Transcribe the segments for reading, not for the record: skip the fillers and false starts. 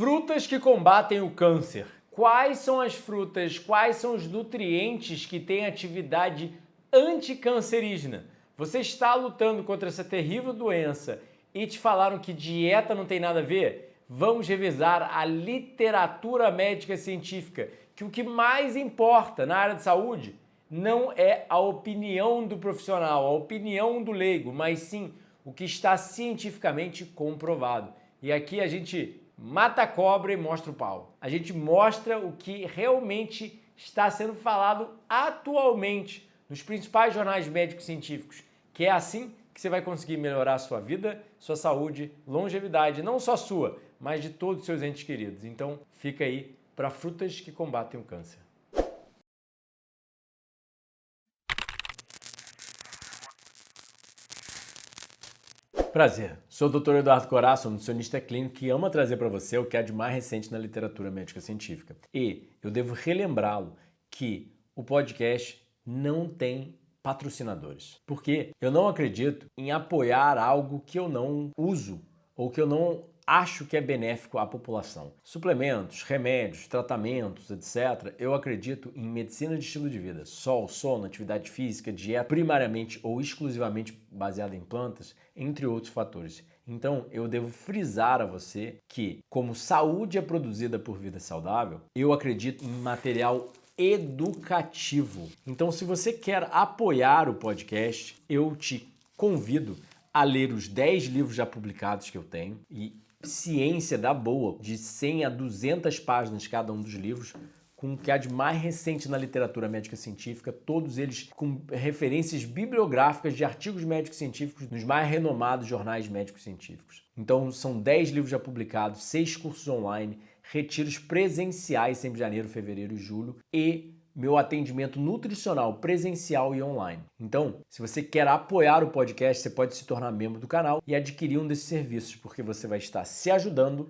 Frutas que combatem o câncer. Quais são as frutas, quais são os nutrientes que têm atividade anticancerígena? Você está lutando contra essa terrível doença e te falaram que dieta não tem nada a ver? Vamos revisar a literatura médica científica, que o que mais importa na área de saúde não é a opinião do profissional, a opinião do leigo, mas sim o que está cientificamente comprovado. E aqui a gente mata a cobra e mostra o pau. A gente mostra o que realmente está sendo falado atualmente nos principais jornais médicos científicos, que é assim que você vai conseguir melhorar a sua vida, sua saúde, longevidade, não só sua, mas de todos os seus entes queridos. Então, fica aí para frutas que combatem o câncer. Prazer, sou o Dr. Eduardo Corá, sou nutricionista clínico que ama trazer para você o que há de mais recente na literatura médica científica. E eu devo relembrá-lo que o podcast não tem patrocinadores, porque eu não acredito em apoiar algo que eu não uso ou que eu não acho que é benéfico à população. Suplementos, remédios, tratamentos, etc. Eu acredito em medicina de estilo de vida. Sol, sono, atividade física, dieta primariamente ou exclusivamente baseada em plantas, entre outros fatores. Então, eu devo frisar a você que, como saúde é produzida por vida saudável, eu acredito em material educativo. Então, se você quer apoiar o podcast, eu te convido a ler os 10 livros já publicados que eu tenho e ciência da boa, de 100 a 200 páginas cada um dos livros, com o que há de mais recente na literatura médica científica, todos eles com referências bibliográficas de artigos médicos científicos nos mais renomados jornais médicos científicos. Então, são 10 livros já publicados, 6 cursos online, retiros presenciais sempre janeiro, fevereiro e julho e meu atendimento nutricional presencial e online. Então, se você quer apoiar o podcast, você pode se tornar membro do canal e adquirir um desses serviços, porque você vai estar se ajudando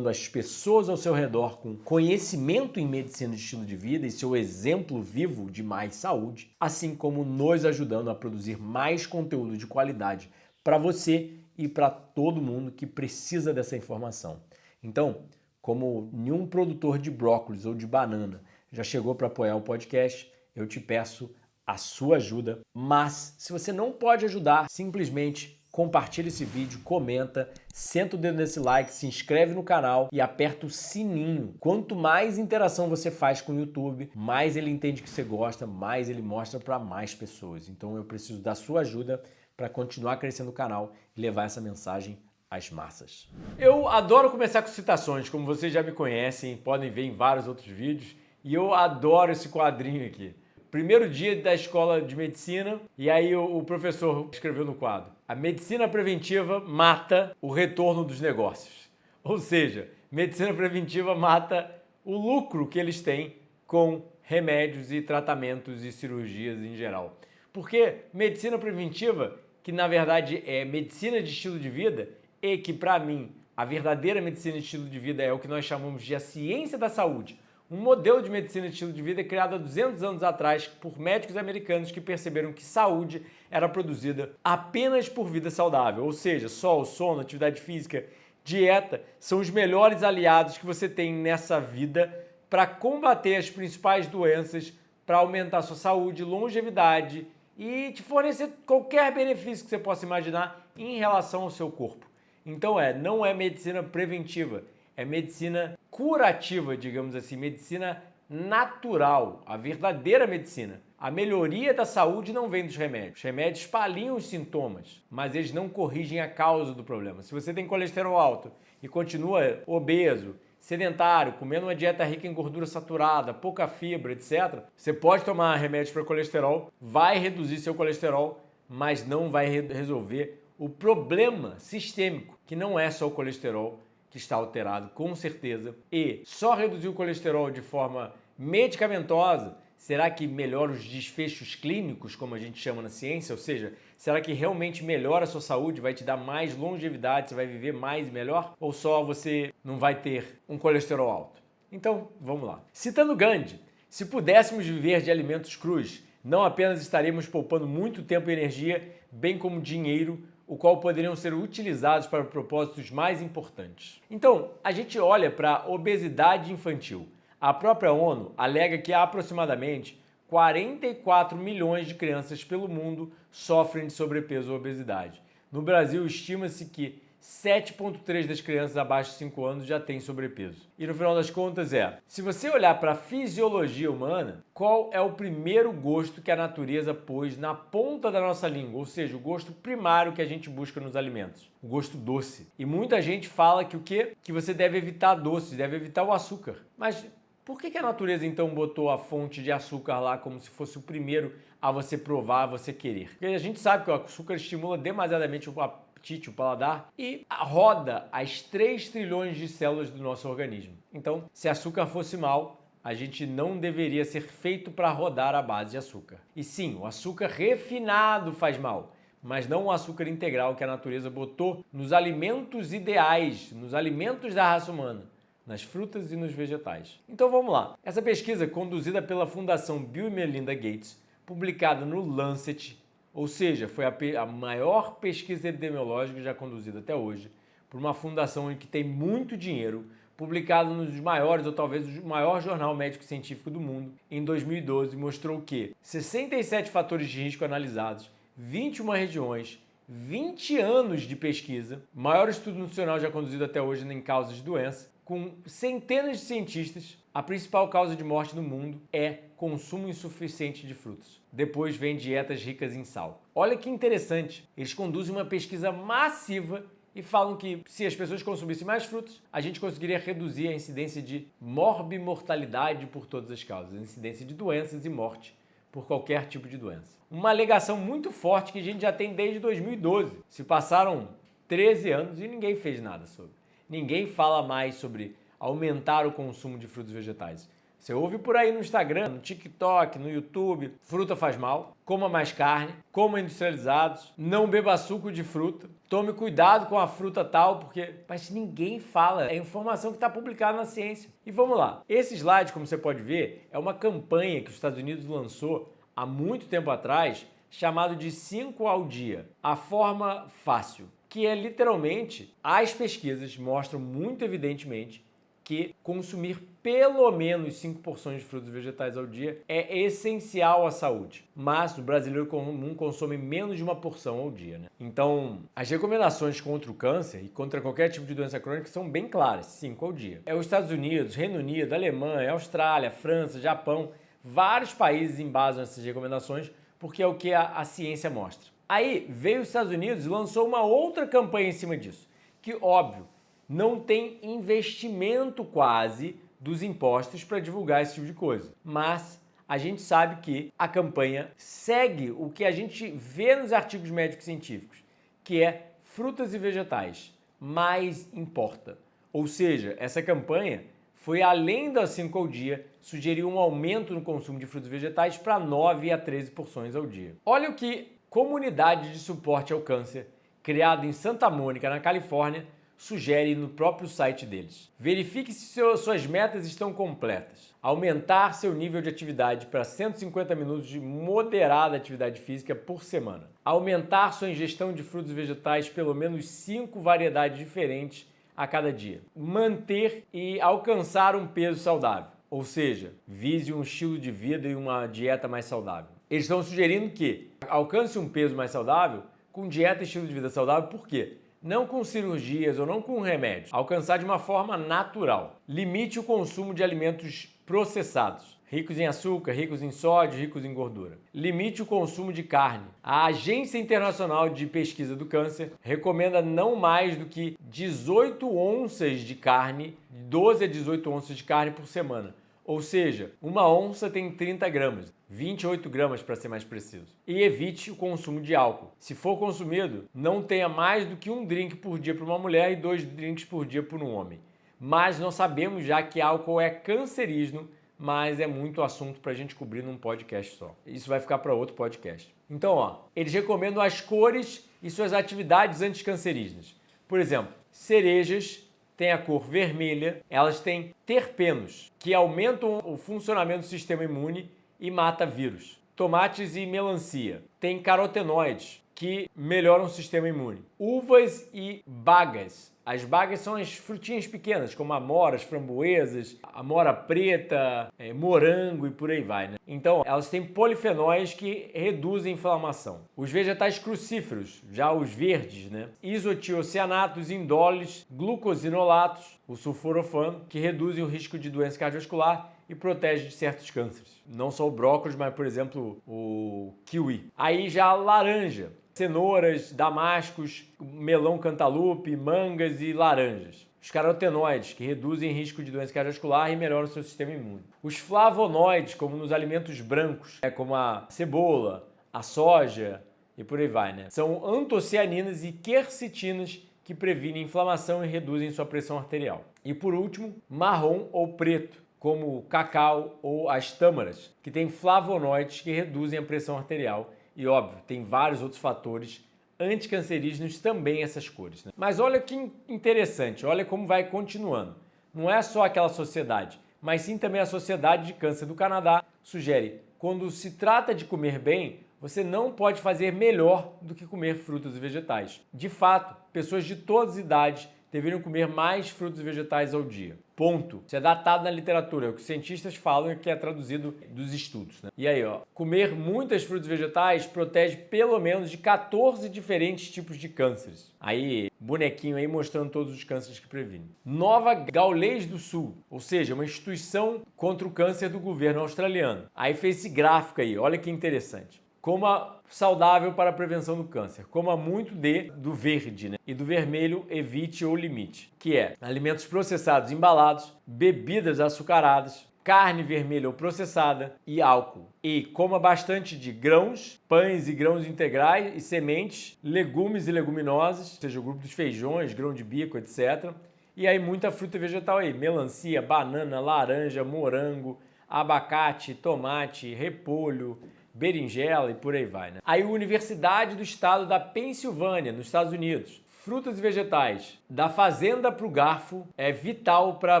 as pessoas ao seu redor com conhecimento em medicina de estilo de vida e seu exemplo vivo de mais saúde, assim como nos ajudando a produzir mais conteúdo de qualidade para você e para todo mundo que precisa dessa informação. Então, como nenhum produtor de brócolis ou de banana já chegou para apoiar o podcast, eu te peço a sua ajuda. Mas, se você não pode ajudar, simplesmente compartilha esse vídeo, comenta, senta o dedo nesse like, se inscreve no canal e aperta o sininho. Quanto mais interação você faz com o YouTube, mais ele entende que você gosta, mais ele mostra para mais pessoas. Então eu preciso da sua ajuda para continuar crescendo o canal e levar essa mensagem às massas. Eu adoro começar com citações, como vocês já me conhecem, podem ver em vários outros vídeos. E eu adoro esse quadrinho aqui. Primeiro dia da escola de medicina, e aí o professor escreveu no quadro: a medicina preventiva mata o retorno dos negócios. Ou seja, medicina preventiva mata o lucro que eles têm com remédios e tratamentos e cirurgias em geral. Porque medicina preventiva, que na verdade é medicina de estilo de vida, e que para mim a verdadeira medicina de estilo de vida é o que nós chamamos de a ciência da saúde. Um modelo de medicina de estilo de vida criado há 200 anos atrás por médicos americanos que perceberam que saúde era produzida apenas por vida saudável, ou seja, sol, sono, atividade física, dieta são os melhores aliados que você tem nessa vida para combater as principais doenças, para aumentar a sua saúde, longevidade e te fornecer qualquer benefício que você possa imaginar em relação ao seu corpo. Então não é medicina preventiva, é medicina curativa, digamos assim, medicina natural, a verdadeira medicina. A melhoria da saúde não vem dos remédios. Os remédios paliam os sintomas, mas eles não corrigem a causa do problema. Se você tem colesterol alto e continua obeso, sedentário, comendo uma dieta rica em gordura saturada, pouca fibra, etc., você pode tomar remédios para colesterol, vai reduzir seu colesterol, mas não vai resolver o problema sistêmico, que não é só o colesterol, que está alterado, com certeza, e só reduzir o colesterol de forma medicamentosa, será que melhora os desfechos clínicos, como a gente chama na ciência? Ou seja, será que realmente melhora a sua saúde, vai te dar mais longevidade, você vai viver mais e melhor? Ou só você não vai ter um colesterol alto? Então, vamos lá. Citando Gandhi, se pudéssemos viver de alimentos crus, não apenas estaríamos poupando muito tempo e energia, bem como dinheiro, o qual poderiam ser utilizados para propósitos mais importantes. Então, a gente olha para a obesidade infantil. A própria ONU alega que aproximadamente 44 milhões de crianças pelo mundo sofrem de sobrepeso ou obesidade. No Brasil, estima-se que 7,3% das crianças abaixo de 5 anos já têm sobrepeso. E no final das contas se você olhar para a fisiologia humana, qual é o primeiro gosto que a natureza pôs na ponta da nossa língua? Ou seja, o gosto primário que a gente busca nos alimentos. O gosto doce. E muita gente fala que o quê? Que você deve evitar doces, deve evitar o açúcar. Mas por que a natureza então botou a fonte de açúcar lá como se fosse o primeiro a você provar, a você querer? Porque a gente sabe que o açúcar estimula demasiadamente o apetite, o paladar e roda as 3 trilhões de células do nosso organismo. Então, se açúcar fosse mal, a gente não deveria ser feito para rodar à base de açúcar. E sim, o açúcar refinado faz mal, mas não o açúcar integral que a natureza botou nos alimentos ideais, nos alimentos da raça humana, nas frutas e nos vegetais. Então vamos lá. Essa pesquisa, conduzida pela Fundação Bill e Melinda Gates, publicada no Lancet, ou seja, foi a maior pesquisa epidemiológica já conduzida até hoje, por uma fundação que tem muito dinheiro, publicada nos maiores, ou talvez o maior jornal médico-científico do mundo, em 2012, mostrou que 67 fatores de risco analisados, 21 regiões, 20 anos de pesquisa, maior estudo nutricional já conduzido até hoje em causas de doença, com centenas de cientistas, a principal causa de morte no mundo é consumo insuficiente de frutas. Depois vem dietas ricas em sal. Olha que interessante, eles conduzem uma pesquisa massiva e falam que se as pessoas consumissem mais frutas, a gente conseguiria reduzir a incidência de morbimortalidade por todas as causas, a incidência de doenças e morte por qualquer tipo de doença. Uma alegação muito forte que a gente já tem desde 2012. Se passaram 13 anos e ninguém fez nada sobre. Ninguém fala mais sobre aumentar o consumo de frutos e vegetais. Você ouve por aí no Instagram, no TikTok, no YouTube, fruta faz mal, coma mais carne, coma industrializados, não beba suco de fruta, tome cuidado com a fruta tal, porque... Mas ninguém fala, é informação que está publicada na ciência. E vamos lá, esse slide, como você pode ver, é uma campanha que os Estados Unidos lançou há muito tempo atrás, chamado de 5 ao dia, a forma fácil, que é literalmente, as pesquisas mostram muito evidentemente que consumir pelo menos 5 porções de frutos e vegetais ao dia é essencial à saúde. Mas o brasileiro comum consome menos de uma porção ao dia, né? Então, as recomendações contra o câncer e contra qualquer tipo de doença crônica são bem claras, 5 ao dia. É os Estados Unidos, Reino Unido, Alemanha, Austrália, França, Japão, vários países embasam essas recomendações porque é o que a ciência mostra. Aí veio os Estados Unidos e lançou uma outra campanha em cima disso, que óbvio, não tem investimento quase dos impostos para divulgar esse tipo de coisa. Mas a gente sabe que a campanha segue o que a gente vê nos artigos médicos científicos, que é frutas e vegetais, mais importa. Ou seja, essa campanha foi além das 5 ao dia, sugeriu um aumento no consumo de frutos e vegetais para 9 a 13 porções ao dia. Olha o que Comunidade de Suporte ao Câncer, criada em Santa Mônica, na Califórnia, sugere no próprio site deles. Verifique se suas metas estão completas. Aumentar seu nível de atividade para 150 minutos de moderada atividade física por semana. Aumentar sua ingestão de frutos e vegetais pelo menos 5 variedades diferentes a cada dia. Manter e alcançar um peso saudável. Ou seja, vise um estilo de vida e uma dieta mais saudável. Eles estão sugerindo que alcance um peso mais saudável com dieta e estilo de vida saudável. Por quê? Não com cirurgias ou não com remédios, alcançar de uma forma natural. Limite o consumo de alimentos processados, ricos em açúcar, ricos em sódio, ricos em gordura. Limite o consumo de carne. A Agência Internacional de Pesquisa do Câncer recomenda não mais do que 18 onças de carne, 12 a 18 onças de carne por semana. Ou seja, uma onça tem 30 gramas, 28 gramas para ser mais preciso. E evite o consumo de álcool. Se for consumido, não tenha mais do que um drink por dia para uma mulher e 2 drinks por dia para um homem. Mas nós sabemos já que álcool é cancerígeno, mas é muito assunto para a gente cobrir num podcast só. Isso vai ficar para outro podcast. Então, eles recomendam as cores e suas atividades anticancerígenas. Por exemplo, cerejas têm a cor vermelha, elas têm terpenos, que aumentam o funcionamento do sistema imune e mata vírus. Tomates e melancia têm carotenoides, que melhoram o sistema imune. Uvas e bagas. As bagas são as frutinhas pequenas, como amoras, framboesas, amora preta, morango e por aí vai, né? Então, elas têm polifenóis que reduzem a inflamação. Os vegetais crucíferos, já os verdes, né? Isotiocianatos, indólis, glucosinolatos, o sulforafano, que reduzem o risco de doença cardiovascular e protege de certos cânceres. Não só o brócolis, mas, por exemplo, o kiwi. Aí já a laranja. Cenouras, damascos, melão cantaloupe, mangas e laranjas. Os carotenoides, que reduzem risco de doença cardiovascular e melhoram o seu sistema imune. Os flavonoides, como nos alimentos brancos, como a cebola, a soja e por aí vai, né? São antocianinas e quercitinas que previnem inflamação e reduzem sua pressão arterial. E por último, marrom ou preto, como o cacau ou as tâmaras, que têm flavonoides que reduzem a pressão arterial. E óbvio, tem vários outros fatores anticancerígenos também essas cores, né? Mas olha que interessante, olha como vai continuando. Não é só aquela sociedade, mas sim também a Sociedade de Câncer do Canadá sugere, quando se trata de comer bem, você não pode fazer melhor do que comer frutas e vegetais. De fato, pessoas de todas as idades deveriam comer mais frutos e vegetais ao dia. Ponto. Isso é datado na literatura, é o que os cientistas falam e que é traduzido dos estudos, né? E aí, comer muitas frutas e vegetais protege pelo menos de 14 diferentes tipos de cânceres. Aí, bonequinho aí mostrando todos os cânceres que previne. Nova Gaules do Sul, ou seja, uma instituição contra o câncer do governo australiano. Aí fez esse gráfico aí, olha que interessante. Coma saudável para a prevenção do câncer. Coma muito do verde, né? E do vermelho, evite ou limite, que é alimentos processados embalados, bebidas açucaradas, carne vermelha ou processada e álcool. E coma bastante de grãos, pães e grãos integrais e sementes, legumes e leguminosas, ou seja, o grupo dos feijões, grão de bico, etc. E aí muita fruta e vegetal aí, melancia, banana, laranja, morango, abacate, tomate, repolho, berinjela e por aí vai, né? Aí a Universidade do Estado da Pensilvânia, nos Estados Unidos. Frutas e vegetais, da fazenda para o garfo, é vital para a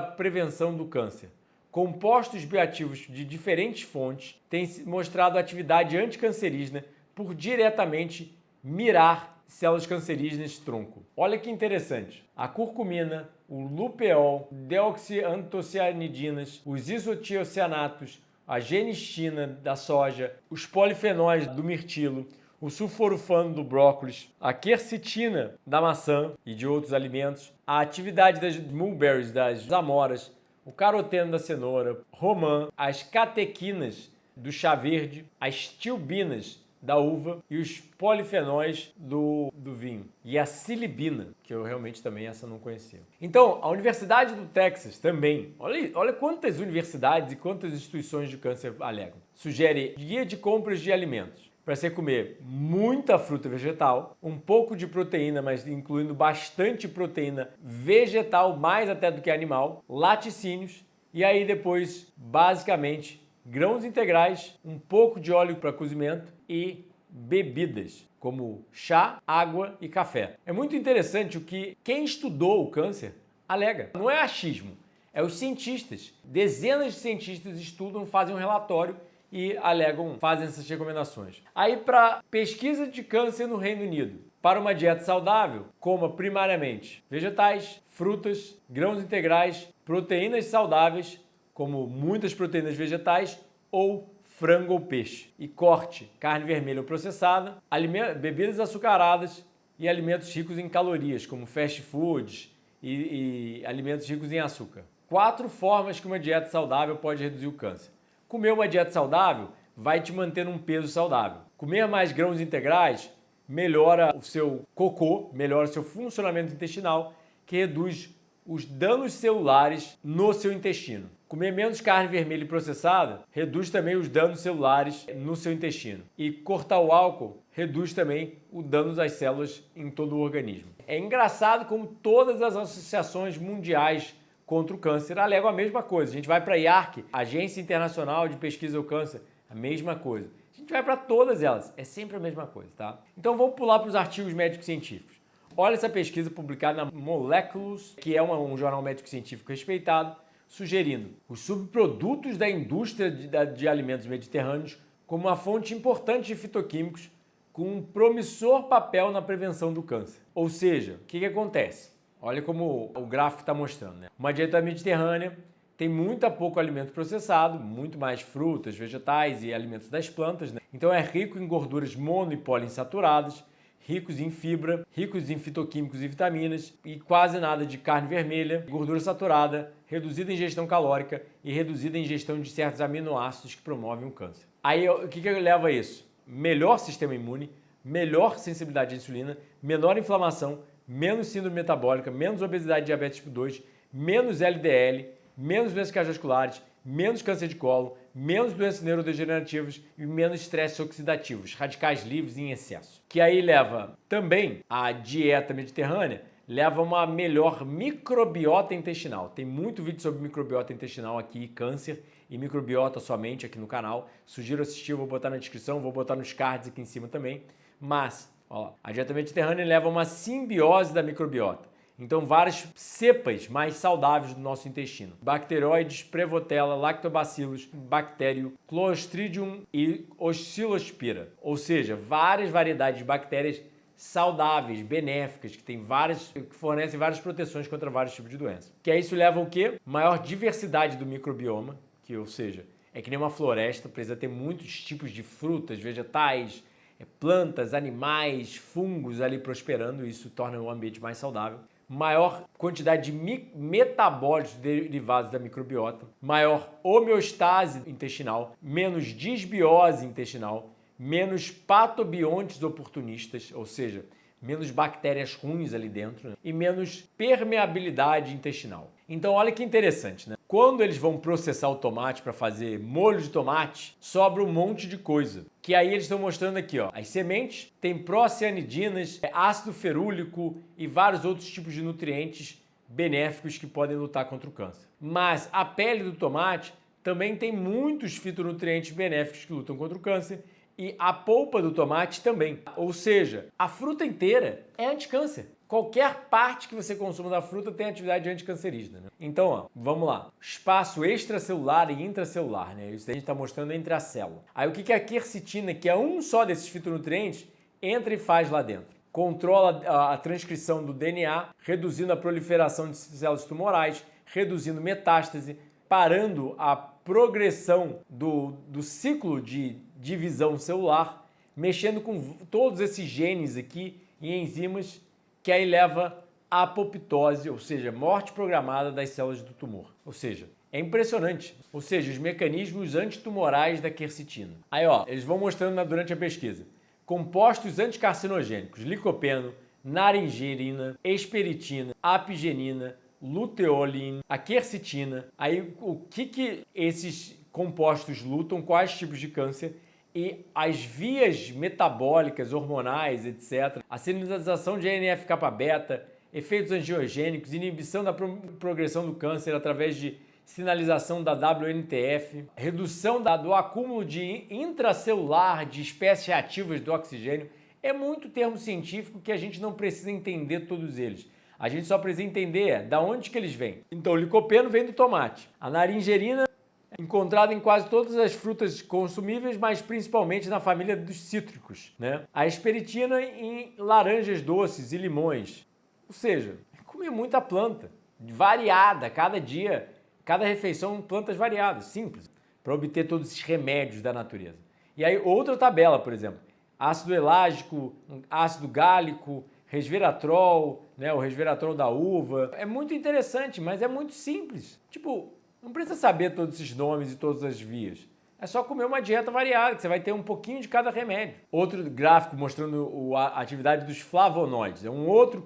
prevenção do câncer. Compostos bioativos de diferentes fontes têm mostrado atividade anticancerígena por diretamente mirar células cancerígenas tronco. Olha que interessante. A curcumina, o lupeol, deoxiantocianidinas, os isotiocianatos, a genistina da soja, os polifenóis do mirtilo, o sulforafano do brócolis, a quercetina da maçã e de outros alimentos, a atividade das mulberries, das amoras, o caroteno da cenoura, romã, as catequinas do chá verde, as tilbinas da uva e os polifenóis do vinho. E a silibina, que eu realmente também essa não conhecia. Então, a Universidade do Texas também, olha quantas universidades e quantas instituições de câncer alegam. Sugere guia de compras de alimentos para você comer muita fruta vegetal, um pouco de proteína, mas incluindo bastante proteína vegetal, mais até do que animal, laticínios e aí depois, basicamente, grãos integrais, um pouco de óleo para cozimento e bebidas, como chá, água e café. É muito interessante o que quem estudou o câncer alega. Não é achismo, é os cientistas. Dezenas de cientistas estudam, fazem um relatório e alegam, fazem essas recomendações. Aí para pesquisa de câncer no Reino Unido, para uma dieta saudável, coma primariamente vegetais, frutas, grãos integrais, proteínas saudáveis, como muitas proteínas vegetais, ou frango ou peixe. E corte carne vermelha ou processada, bebidas açucaradas e alimentos ricos em calorias, como fast foods e alimentos ricos em açúcar. 4 formas que uma dieta saudável pode reduzir o câncer. Comer uma dieta saudável vai te manter num peso saudável. Comer mais grãos integrais melhora o seu cocô, melhora o seu funcionamento intestinal, que reduz os danos celulares no seu intestino. Comer menos carne vermelha e processada reduz também os danos celulares no seu intestino. E cortar o álcool reduz também o dano das células em todo o organismo. É engraçado como todas as associações mundiais contra o câncer alegam a mesma coisa. A gente vai para a IARC, Agência Internacional de Pesquisa do Câncer, a mesma coisa. A gente vai para todas elas, é sempre a mesma coisa, tá? Então vamos pular para os artigos médicos científicos. Olha essa pesquisa publicada na Molecules, que é um jornal médico-científico respeitado, sugerindo os subprodutos da indústria de alimentos mediterrâneos como uma fonte importante de fitoquímicos com um promissor papel na prevenção do câncer. Ou seja, o que acontece? Olha como o gráfico está mostrando, né? Uma dieta mediterrânea tem muito pouco alimento processado, muito mais frutas, vegetais e alimentos das plantas, né? Então é rico em gorduras mono e poliinsaturadas, ricos em fibra, ricos em fitoquímicos e vitaminas e quase nada de carne vermelha, gordura saturada, reduzida em ingestão calórica e reduzida em ingestão de certos aminoácidos que promovem o câncer. Aí o que leva a isso? Melhor sistema imune, melhor sensibilidade à insulina, menor inflamação, menos síndrome metabólica, menos obesidade e diabetes tipo 2, menos LDL, menos doenças cardiovasculares, menos câncer de colo, menos doenças neurodegenerativas e menos estresses oxidativos, radicais livres e em excesso. Que aí leva também a dieta mediterrânea, leva a uma melhor microbiota intestinal. Tem muito vídeo sobre microbiota intestinal aqui, câncer e microbiota somente aqui no canal. Sugiro assistir, vou botar na descrição, vou botar nos cards aqui em cima também. Mas, ó, a dieta mediterrânea leva a uma simbiose da microbiota. Então, várias cepas mais saudáveis do nosso intestino. Bacteroides, Prevotella, Lactobacillus, Bacterium, Clostridium e Oscillospira. Ou seja, várias variedades de bactérias saudáveis, benéficas, que fornecem várias proteções contra vários tipos de doenças. Que isso leva ao quê? Maior diversidade do microbioma, ou seja, é que nem uma floresta, precisa ter muitos tipos de frutas, vegetais, plantas, animais, fungos ali prosperando, isso torna o ambiente mais saudável. Maior quantidade de metabólitos derivados da microbiota, maior homeostase intestinal, menos disbiose intestinal, menos patobiontes oportunistas, ou seja, menos bactérias ruins ali dentro, né? E menos permeabilidade intestinal. Então olha que interessante, né? Quando eles vão processar o tomate para fazer molho de tomate, sobra um monte de coisa. Que aí eles estão mostrando aqui, ó. As sementes têm procianidinas, ácido ferúlico e vários outros tipos de nutrientes benéficos que podem lutar contra o câncer. Mas a pele do tomate também tem muitos fitonutrientes benéficos que lutam contra o câncer e a polpa do tomate também. Ou seja, a fruta inteira é anticâncer. Qualquer parte que você consuma da fruta tem atividade anticancerígena, né? Então, ó, vamos lá. Espaço extracelular e intracelular, né? Isso a gente está mostrando entre a célula. Aí o que a quercetina, que é um só desses fitonutrientes, entra e faz lá dentro? Controla a transcrição do DNA, reduzindo a proliferação de células tumorais, reduzindo metástase, parando a progressão do ciclo de divisão celular, mexendo com todos esses genes aqui e enzimas, que aí leva à apoptose, ou seja, morte programada das células do tumor. Ou seja, é impressionante. Ou seja, os mecanismos antitumorais da quercetina. Aí, ó, eles vão mostrando durante a pesquisa. Compostos anticarcinogênicos, licopeno, naringerina, esperitina, apigenina, luteolina, a quercetina. Aí, o que esses compostos lutam, quais tipos de câncer e as vias metabólicas, hormonais, etc. A sinalização de NF-kappa-beta, efeitos angiogênicos, inibição da progressão do câncer através de sinalização da WNTF, redução do acúmulo de intracelular de espécies reativas do oxigênio. É muito termo científico que a gente não precisa entender todos eles. A gente só precisa entender da onde que eles vêm. Então, o licopeno vem do tomate. A naringerina encontrado em quase todas as frutas consumíveis, mas principalmente na família dos cítricos, né? A esperitina em laranjas doces e limões. Ou seja, comer muita planta, variada, cada dia, cada refeição, plantas variadas, simples, para obter todos esses remédios da natureza. E aí outra tabela, por exemplo, ácido elágico, ácido gálico, resveratrol, né? O resveratrol da uva. É muito interessante, mas é muito simples. Tipo, não precisa saber todos esses nomes e todas as vias. É só comer uma dieta variada, que você vai ter um pouquinho de cada remédio. Outro gráfico mostrando a atividade dos flavonoides. É um outro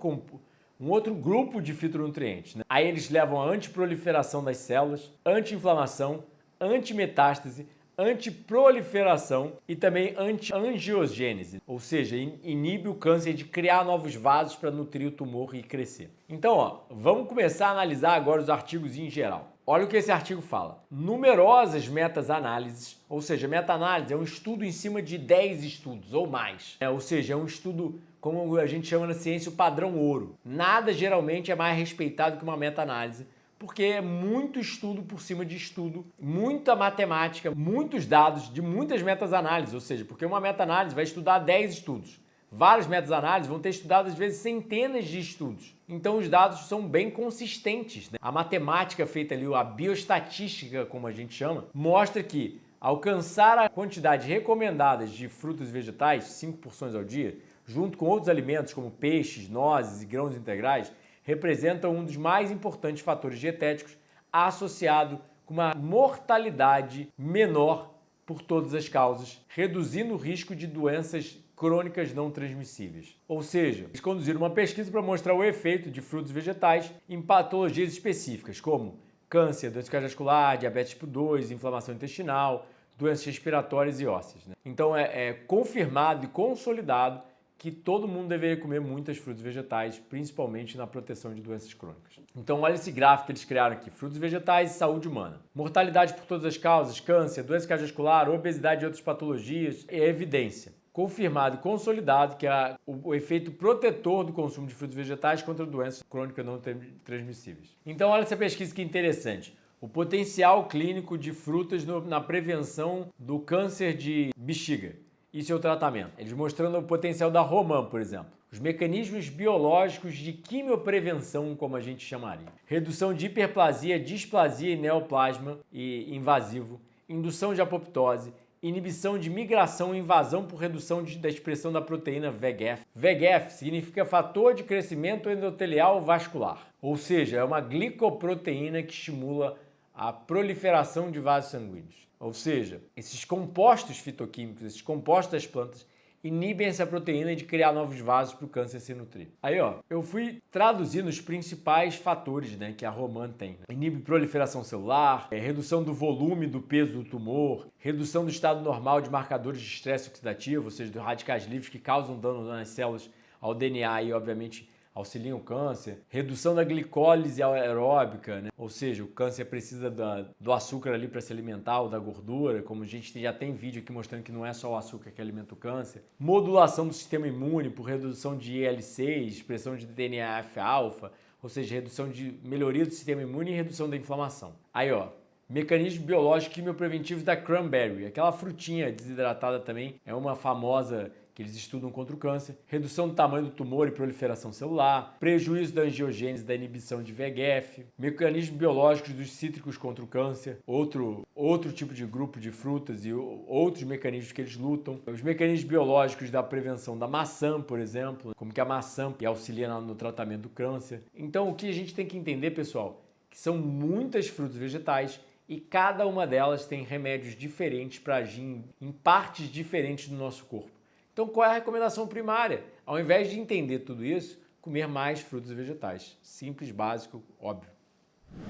grupo de fitonutrientes, né? Aí eles levam a antiproliferação das células, anti-inflamação, antimetástase, antiproliferação e também anti-angiogênese. Ou seja, inibe o câncer de criar novos vasos para nutrir o tumor e crescer. Então, ó, vamos começar a analisar agora os artigos em geral. Olha o que esse artigo fala. Numerosas meta-análises, ou seja, meta-análise é um estudo em cima de 10 estudos ou mais. Ou seja, é um estudo, como a gente chama na ciência, o padrão ouro. Nada geralmente é mais respeitado que uma meta-análise, porque é muito estudo por cima de estudo, muita matemática, muitos dados de muitas meta-análises, ou seja, porque uma meta-análise vai estudar 10 estudos. Várias meta-análises vão ter estudado, às vezes, centenas de estudos. Então, os dados são bem consistentes, né? A matemática feita ali, a bioestatística, como a gente chama, mostra que alcançar a quantidade recomendada de frutas e vegetais, 5 porções ao dia, junto com outros alimentos como peixes, nozes e grãos integrais, representam um dos mais importantes fatores dietéticos associado com uma mortalidade menor por todas as causas, reduzindo o risco de doenças crônicas não transmissíveis. Ou seja, eles conduziram uma pesquisa para mostrar o efeito de frutos e vegetais em patologias específicas, como câncer, doença cardiovascular, diabetes tipo 2, inflamação intestinal, doenças respiratórias e ósseas, né? Então é confirmado e consolidado que todo mundo deveria comer muitas frutas e vegetais, principalmente na proteção de doenças crônicas. Então olha esse gráfico que eles criaram aqui, frutos e vegetais e saúde humana. Mortalidade por todas as causas, câncer, doença cardiovascular, obesidade e outras patologias, é evidência. Confirmado e consolidado que o efeito protetor do consumo de frutos e vegetais contra doenças crônicas não transmissíveis. Então olha essa pesquisa que interessante. O potencial clínico de frutas na prevenção do câncer de bexiga e seu tratamento. Eles mostrando o potencial da romã, por exemplo. Os mecanismos biológicos de quimioprevenção, como a gente chamaria. Redução de hiperplasia, displasia e neoplasma invasivo. Indução de apoptose. Inibição de migração e invasão por redução da expressão da proteína VEGF. VEGF significa fator de crescimento endotelial vascular. Ou seja, é uma glicoproteína que estimula a proliferação de vasos sanguíneos. Ou seja, esses compostos fitoquímicos, esses compostos das plantas, inibem essa proteína de criar novos vasos para o câncer se nutrir. Aí, ó, eu fui traduzindo os principais fatores, né, que a romã tem. Inibe proliferação celular, redução do volume do peso do tumor, redução do estado normal de marcadores de estresse oxidativo, ou seja, dos radicais livres que causam dano nas células ao DNA e, obviamente, auxiliam o câncer, redução da glicólise aeróbica, né? Ou seja, o câncer precisa do açúcar ali para se alimentar ou da gordura, como a gente já tem vídeo aqui mostrando que não é só o açúcar que alimenta o câncer. Modulação do sistema imune por redução de IL-6, expressão de TNF-alfa, ou seja, melhoria do sistema imune e redução da inflamação. Aí, ó, mecanismos biológicos quimiopreventivos da cranberry, aquela frutinha desidratada também, é uma famosa que eles estudam contra o câncer, redução do tamanho do tumor e proliferação celular, prejuízo da angiogênese da inibição de VEGF, mecanismos biológicos dos cítricos contra o câncer, outro tipo de grupo de frutas e outros mecanismos que eles lutam, os mecanismos biológicos da prevenção da maçã, por exemplo, como que a maçã auxilia no tratamento do câncer. Então, o que a gente tem que entender, pessoal, que são muitas frutas vegetais e cada uma delas tem remédios diferentes para agir em partes diferentes do nosso corpo. Então, qual é a recomendação primária? Ao invés de entender tudo isso, comer mais frutas e vegetais. Simples, básico, óbvio.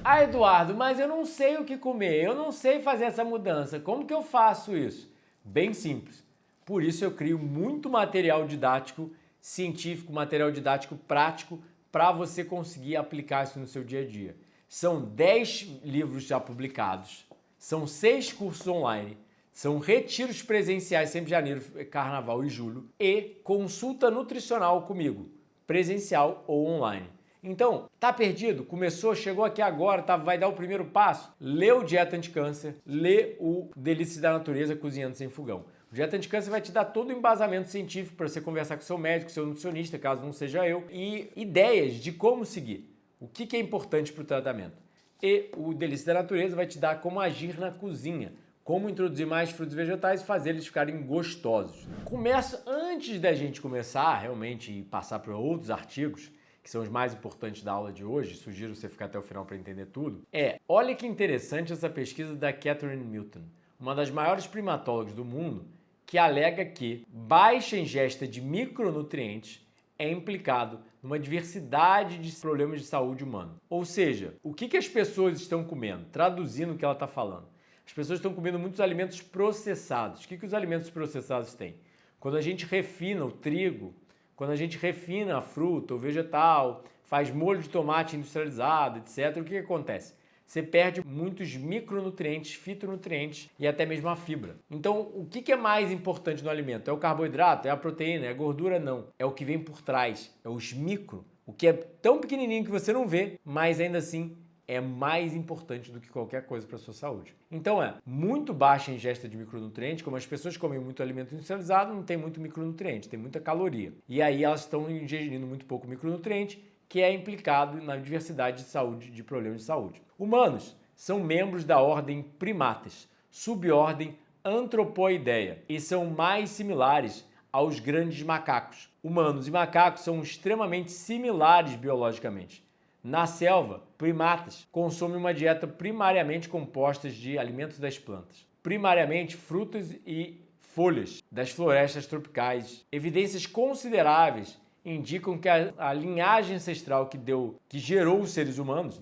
Ah, Eduardo, mas eu não sei o que comer, eu não sei fazer essa mudança. Como que eu faço isso? Bem simples. Por isso eu crio muito material didático científico, material didático prático, para você conseguir aplicar isso no seu dia a dia. São 10 livros já publicados, são 6 cursos online, são retiros presenciais sempre em janeiro, carnaval e julho e consulta nutricional comigo, presencial ou online. Então, tá perdido? Começou, chegou aqui agora, vai dar o primeiro passo? Lê o Dieta Anticâncer, lê o Delícias da Natureza Cozinhando Sem Fogão. O Dieta Anticâncer vai te dar todo o embasamento científico para você conversar com seu médico, seu nutricionista, caso não seja eu, e ideias de como seguir, o que é importante para o tratamento. E o Delícias da Natureza vai te dar como agir na cozinha, como introduzir mais frutos e vegetais e fazer eles ficarem gostosos. Começa antes da gente começar realmente e passar para outros artigos, que são os mais importantes da aula de hoje, sugiro você ficar até o final para entender tudo, olha que interessante essa pesquisa da Catherine Milton, uma das maiores primatólogas do mundo, que alega que baixa ingesta de micronutrientes é implicado numa diversidade de problemas de saúde humana. Ou seja, o que as pessoas estão comendo? Traduzindo o que ela está falando. As pessoas estão comendo muitos alimentos processados. O que os alimentos processados têm? Quando a gente refina o trigo, quando a gente refina a fruta, o vegetal, faz molho de tomate industrializado, etc., o que acontece? Você perde muitos micronutrientes, fitonutrientes e até mesmo a fibra. Então, o que é mais importante no alimento? É o carboidrato? É a proteína? É a gordura? Não. É o que vem por trás. É os micro. O que é tão pequenininho que você não vê, mas ainda assim é mais importante do que qualquer coisa para a sua saúde. Então muito baixa a ingesta de micronutrientes, como as pessoas comem muito alimento industrializado, não tem muito micronutriente, tem muita caloria. E aí elas estão ingerindo muito pouco micronutriente, que é implicado na diversidade de saúde, de problemas de saúde. Humanos são membros da ordem Primatas, subordem Anthropoidea, e são mais similares aos grandes macacos. Humanos e macacos são extremamente similares biologicamente. Na selva, primatas consomem uma dieta primariamente composta de alimentos das plantas, primariamente frutas e folhas das florestas tropicais. Evidências consideráveis indicam que a linhagem ancestral que gerou os seres humanos,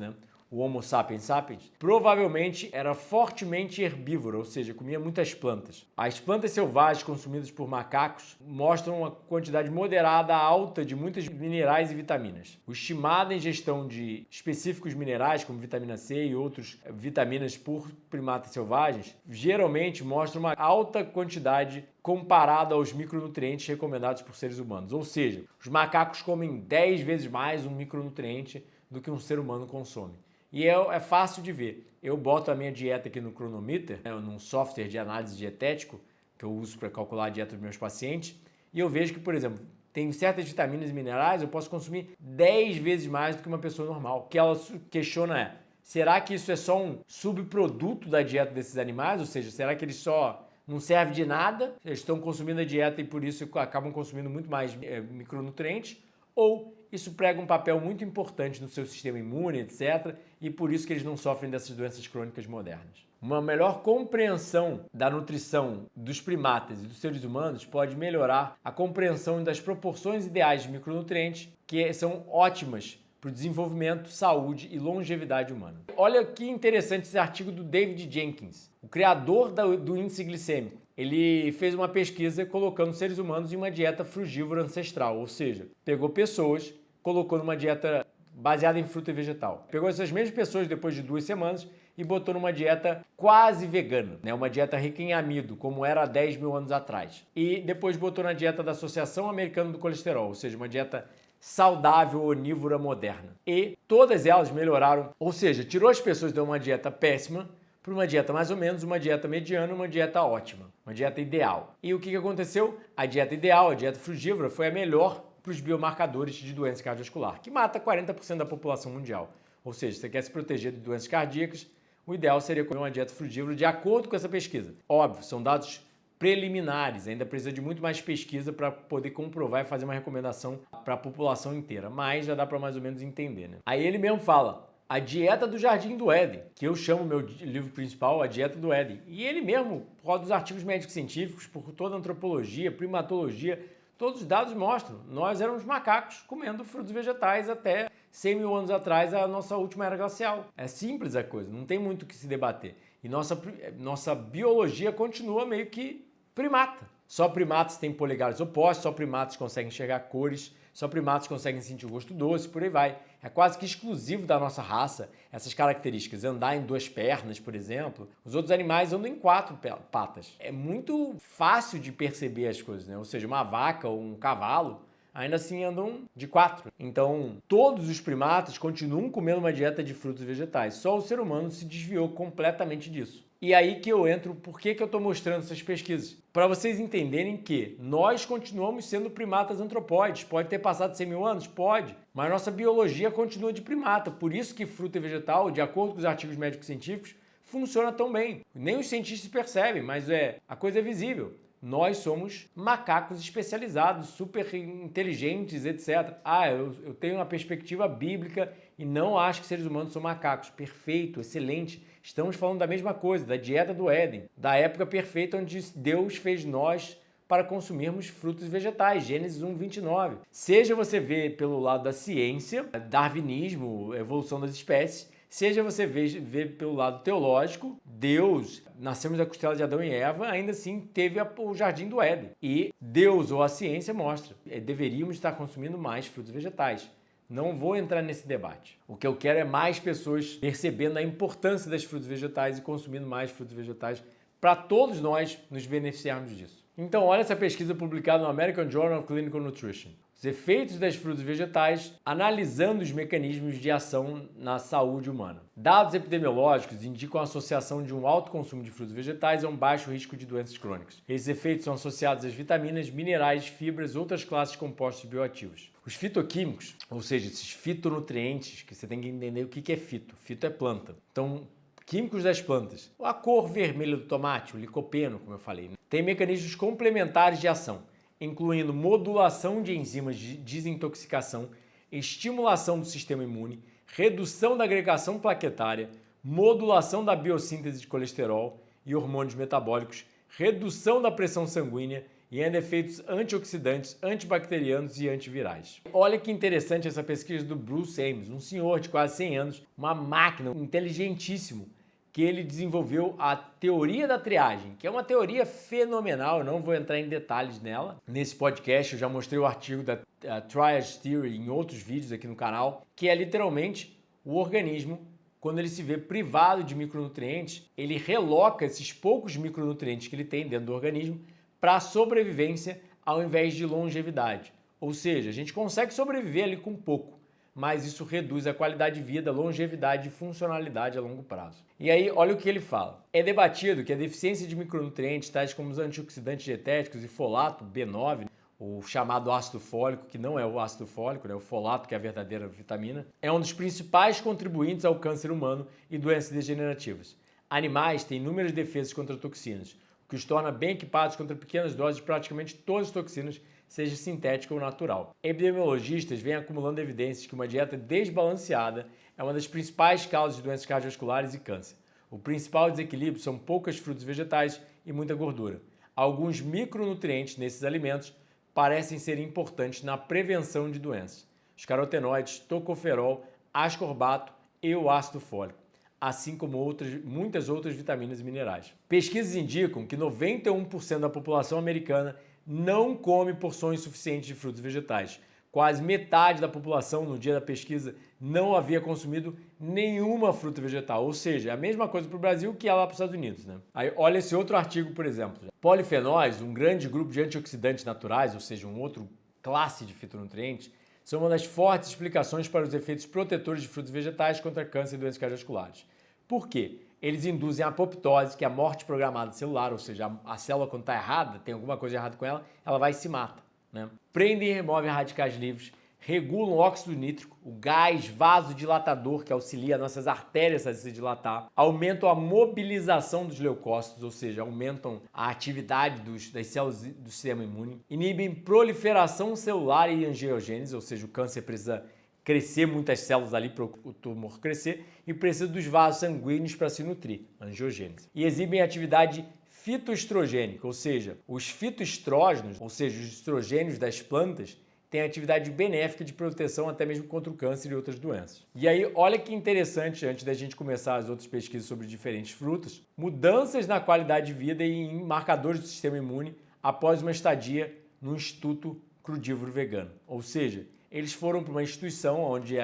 o Homo sapiens sapiens, provavelmente era fortemente herbívoro, ou seja, comia muitas plantas. As plantas selvagens consumidas por macacos mostram uma quantidade moderada a alta de muitos minerais e vitaminas. O estimada ingestão de específicos minerais, como vitamina C e outras vitaminas por primatas selvagens, geralmente mostra uma alta quantidade comparado aos micronutrientes recomendados por seres humanos. Ou seja, os macacos comem 10 vezes mais um micronutriente do que um ser humano consome. E é fácil de ver. Eu boto a minha dieta aqui no Cronometer, num software de análise dietético, que eu uso para calcular a dieta dos meus pacientes, e eu vejo que, por exemplo, tem certas vitaminas e minerais, eu posso consumir 10 vezes mais do que uma pessoa normal. O que ela questiona será que isso é só um subproduto da dieta desses animais? Ou seja, será que eles só não servem de nada? Eles estão consumindo a dieta e por isso acabam consumindo muito mais micronutrientes? Ou isso prega um papel muito importante no seu sistema imune, etc., e por isso que eles não sofrem dessas doenças crônicas modernas. Uma melhor compreensão da nutrição dos primatas e dos seres humanos pode melhorar a compreensão das proporções ideais de micronutrientes, que são ótimas para o desenvolvimento, saúde e longevidade humana. Olha que interessante esse artigo do David Jenkins, o criador do índice glicêmico. Ele fez uma pesquisa colocando seres humanos em uma dieta frugívora ancestral, ou seja, pegou pessoas, colocou numa dieta baseada em fruta e vegetal. Pegou essas mesmas pessoas depois de 2 semanas e botou numa dieta quase vegana, uma dieta rica em amido, como era há 10 mil anos atrás. E depois botou na dieta da Associação Americana do Colesterol, ou seja, uma dieta saudável, onívora, moderna. E todas elas melhoraram, ou seja, tirou as pessoas de uma dieta péssima para uma dieta mais ou menos, uma dieta mediana, uma dieta ótima, uma dieta ideal. E o que aconteceu? A dieta ideal, a dieta frugívora, foi a melhor para os biomarcadores de doença cardiovascular, que mata 40% da população mundial. Ou seja, se você quer se proteger de doenças cardíacas, o ideal seria comer uma dieta frugívora de acordo com essa pesquisa. Óbvio, são dados preliminares, ainda precisa de muito mais pesquisa para poder comprovar e fazer uma recomendação para a população inteira, mas já dá para mais ou menos entender, Aí ele mesmo fala, a dieta do Jardim do Éden, que eu chamo meu livro principal, a dieta do Éden. E ele mesmo, por causa dos artigos médicos científicos, por toda a antropologia, primatologia, todos os dados mostram, nós éramos macacos comendo frutos vegetais até 100 mil anos atrás, a nossa última era glacial. É simples a coisa, não tem muito o que se debater. E nossa biologia continua meio que primata. Só primatas têm polegares opostos, só primatas conseguem enxergar cores, só primatas conseguem sentir o gosto doce, por aí vai. É quase que exclusivo da nossa raça essas características. Andar em 2 pernas, por exemplo. Os outros animais andam em 4 patas. É muito fácil de perceber as coisas, Ou seja, uma vaca ou um cavalo ainda assim andam de 4. Então, todos os primatas continuam comendo uma dieta de frutos e vegetais. Só o ser humano se desviou completamente disso. E aí que eu entro, por que eu estou mostrando essas pesquisas? Para vocês entenderem que nós continuamos sendo primatas antropóides. Pode ter passado 100 mil anos? Pode. Mas nossa biologia continua de primata. Por isso que fruta e vegetal, de acordo com os artigos médicos científicos, funciona tão bem. Nem os cientistas percebem, mas a coisa é visível. Nós somos macacos especializados, super inteligentes, etc. Eu tenho uma perspectiva bíblica e não acho que seres humanos são macacos. Perfeito, excelente. Estamos falando da mesma coisa, da dieta do Éden, da época perfeita onde Deus fez nós para consumirmos frutos e vegetais, Gênesis 1:29. Seja você ver pelo lado da ciência, darwinismo, evolução das espécies, seja você ver pelo lado teológico, Deus, nascemos da costela de Adão e Eva, ainda assim teve o Jardim do Éden. E Deus ou a ciência mostra, deveríamos estar consumindo mais frutos e vegetais. Não vou entrar nesse debate. O que eu quero é mais pessoas percebendo a importância das frutas vegetais e consumindo mais frutas vegetais para todos nós nos beneficiarmos disso. Então, olha essa pesquisa publicada no American Journal of Clinical Nutrition. Os efeitos das frutas e vegetais, analisando os mecanismos de ação na saúde humana. Dados epidemiológicos indicam a associação de um alto consumo de frutas e vegetais a um baixo risco de doenças crônicas. Esses efeitos são associados às vitaminas, minerais, fibras e outras classes de compostos bioativos. Os fitoquímicos, ou seja, esses fitonutrientes, que você tem que entender o que é fito. Fito é planta. Então, químicos das plantas. A cor vermelha do tomate, o licopeno, como eu falei, tem mecanismos complementares de ação, incluindo modulação de enzimas de desintoxicação, estimulação do sistema imune, redução da agregação plaquetária, modulação da biossíntese de colesterol e hormônios metabólicos, redução da pressão sanguínea e ainda efeitos antioxidantes, antibacterianos e antivirais. Olha que interessante essa pesquisa do Bruce Ames, um senhor de quase 100 anos, uma máquina, inteligentíssimo, que ele desenvolveu a teoria da triagem, que é uma teoria fenomenal, eu não vou entrar em detalhes nela. Nesse podcast eu já mostrei o artigo da Triage Theory em outros vídeos aqui no canal, que é literalmente o organismo, quando ele se vê privado de micronutrientes, ele reloca esses poucos micronutrientes que ele tem dentro do organismo para sobrevivência ao invés de longevidade. Ou seja, a gente consegue sobreviver ali com pouco, mas isso reduz a qualidade de vida, longevidade e funcionalidade a longo prazo. E aí, olha o que ele fala. É debatido que a deficiência de micronutrientes, tais como os antioxidantes dietéticos e folato, B9, o chamado ácido fólico, que não é o ácido fólico, né? O folato, que é a verdadeira vitamina, é um dos principais contribuintes ao câncer humano e doenças degenerativas. Animais têm inúmeras defesas contra toxinas, o que os torna bem equipados contra pequenas doses de praticamente todas as toxinas, seja sintética ou natural. Epidemiologistas vêm acumulando evidências que uma dieta desbalanceada é uma das principais causas de doenças cardiovasculares e câncer. O principal desequilíbrio são poucas frutas e vegetais e muita gordura. Alguns micronutrientes nesses alimentos parecem ser importantes na prevenção de doenças. Os carotenoides, tocoferol, ascorbato e o ácido fólico, assim como muitas outras vitaminas e minerais. Pesquisas indicam que 91% da população americana não come porções suficientes de frutos e vegetais. Quase metade da população no dia da pesquisa não havia consumido nenhuma fruta vegetal, ou seja, é a mesma coisa para o Brasil que é lá para os Estados Unidos, né? Aí olha esse outro artigo, por exemplo. Polifenóis, um grande grupo de antioxidantes naturais, ou seja, uma outra classe de fitonutrientes, são uma das fortes explicações para os efeitos protetores de frutos e vegetais contra câncer e doenças cardiovasculares. Por quê? Eles induzem a apoptose, que é a morte programada celular, ou seja, a célula quando está errada, tem alguma coisa errada com ela, ela vai e se mata, né? Prendem e removem radicais livres, regulam o óxido nítrico, o gás vasodilatador que auxilia nossas artérias a se dilatar, aumentam a mobilização dos leucócitos, ou seja, aumentam a atividade das células do sistema imune, inibem proliferação celular e angiogênese, ou seja, o câncer precisa crescer muitas células ali para o tumor crescer e precisa dos vasos sanguíneos para se nutrir, angiogênese. E exibem atividade fitoestrogênica, ou seja, os fitoestrógenos, ou seja, os estrogênios das plantas, têm atividade benéfica de proteção até mesmo contra o câncer e outras doenças. E aí, olha que interessante, antes da gente começar as outras pesquisas sobre diferentes frutas, mudanças na qualidade de vida e em marcadores do sistema imune após uma estadia no Instituto Crudívoro Vegano, ou seja, eles foram para uma instituição onde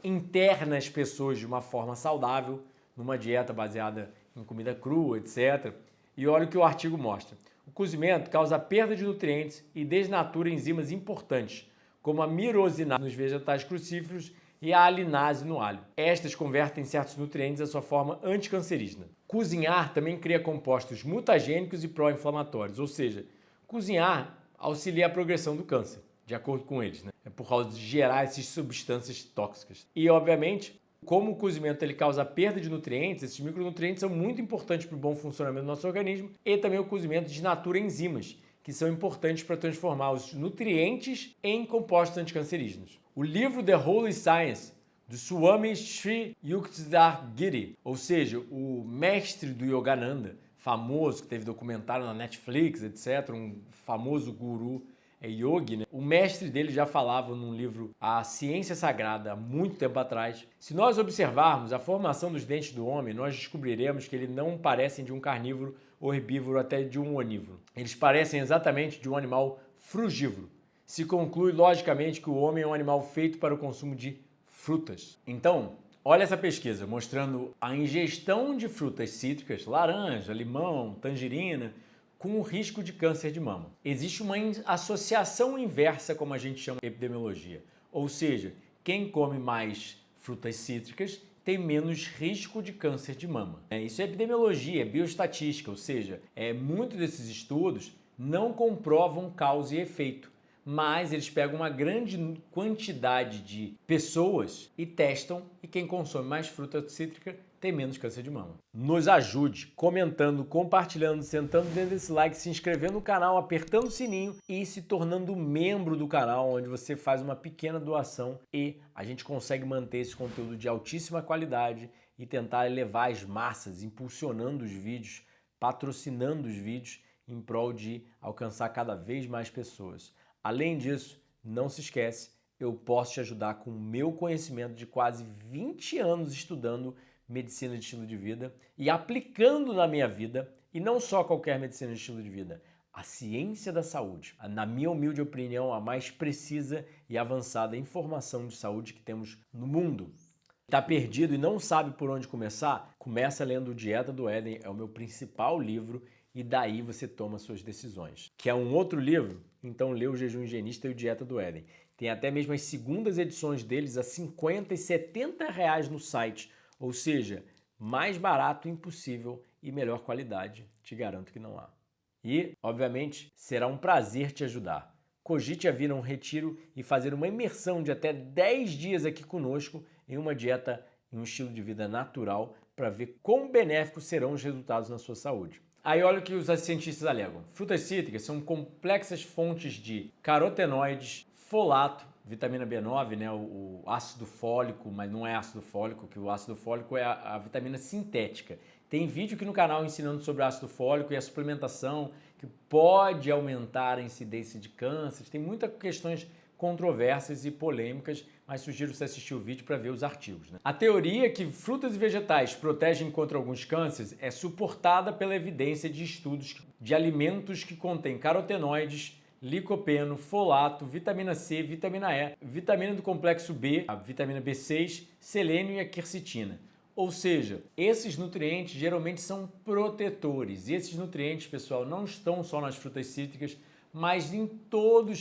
interna as pessoas de uma forma saudável, numa dieta baseada em comida crua, etc. E olha o que o artigo mostra. O cozimento causa perda de nutrientes e desnatura enzimas importantes, como a mirosinase nos vegetais crucíferos e a alinase no alho. Estas convertem certos nutrientes à sua forma anticancerígena. Cozinhar também cria compostos mutagênicos e pró-inflamatórios, ou seja, cozinhar auxilia a progressão do câncer, de acordo com eles, né? É por causa de gerar essas substâncias tóxicas. E, obviamente, como o cozimento ele causa perda de nutrientes, esses micronutrientes são muito importantes para o bom funcionamento do nosso organismo e também o cozimento desnatura enzimas, que são importantes para transformar os nutrientes em compostos anticancerígenos. O livro The Holy Science, do Swami Sri Yukteswar Giri, ou seja, o mestre do Yogananda, famoso, que teve documentário na Netflix, etc., um famoso guru yogi, né? O mestre dele já falava num livro A Ciência Sagrada, há muito tempo atrás. Se nós observarmos a formação dos dentes do homem, nós descobriremos que eles não parecem de um carnívoro ou herbívoro, até de um onívoro. Eles parecem exatamente de um animal frugívoro. Se conclui logicamente que o homem é um animal feito para o consumo de frutas. Então, olha essa pesquisa mostrando a ingestão de frutas cítricas, laranja, limão, tangerina, com o risco de câncer de mama. Existe uma associação inversa, como a gente chama de epidemiologia. Ou seja, quem come mais frutas cítricas tem menos risco de câncer de mama. Isso é epidemiologia, é bioestatística, ou seja, muitos desses estudos não comprovam causa e efeito, mas eles pegam uma grande quantidade de pessoas e testam, e quem consome mais fruta cítrica tem menos câncer de mama. Nos ajude comentando, compartilhando, sentando o dedo desse like, se inscrevendo no canal, apertando o sininho e se tornando membro do canal, onde você faz uma pequena doação e a gente consegue manter esse conteúdo de altíssima qualidade e tentar elevar as massas, impulsionando os vídeos, patrocinando os vídeos em prol de alcançar cada vez mais pessoas. Além disso, não se esquece, eu posso te ajudar com o meu conhecimento de quase 20 anos estudando medicina de estilo de vida e aplicando na minha vida, e não só qualquer medicina de estilo de vida, a ciência da saúde. Na minha humilde opinião, a mais precisa e avançada informação de saúde que temos no mundo. Está perdido e não sabe por onde começar? Começa lendo Dieta do Éden, é o meu principal livro, e daí você toma suas decisões. Quer um outro livro? Então lê o Jejum Higienista e o Dieta do Éden. Tem até mesmo as segundas edições deles a 50 e 70 reais no site. Ou seja, mais barato impossível e melhor qualidade, te garanto que não há. E, obviamente, será um prazer te ajudar. Cogite a vir a um retiro e fazer uma imersão de até 10 dias aqui conosco em uma dieta e um estilo de vida natural para ver quão benéficos serão os resultados na sua saúde. Aí olha o que os cientistas alegam. Frutas cítricas são complexas fontes de carotenoides, folato, vitamina B9, né, o ácido fólico, mas não é ácido fólico, que o ácido fólico é a vitamina sintética. Tem vídeo aqui no canal ensinando sobre ácido fólico e a suplementação, que pode aumentar a incidência de câncer. Tem muitas questões controversas e polêmicas, mas sugiro você assistir o vídeo para ver os artigos. A teoria que frutas e vegetais protegem contra alguns cânceres é suportada pela evidência de estudos de alimentos que contêm carotenoides, licopeno, folato, vitamina C, vitamina E, vitamina do complexo B, a vitamina B6, selênio e a quercetina. Ou seja, esses nutrientes geralmente são protetores. E esses nutrientes, pessoal, não estão só nas frutas cítricas, mas em todas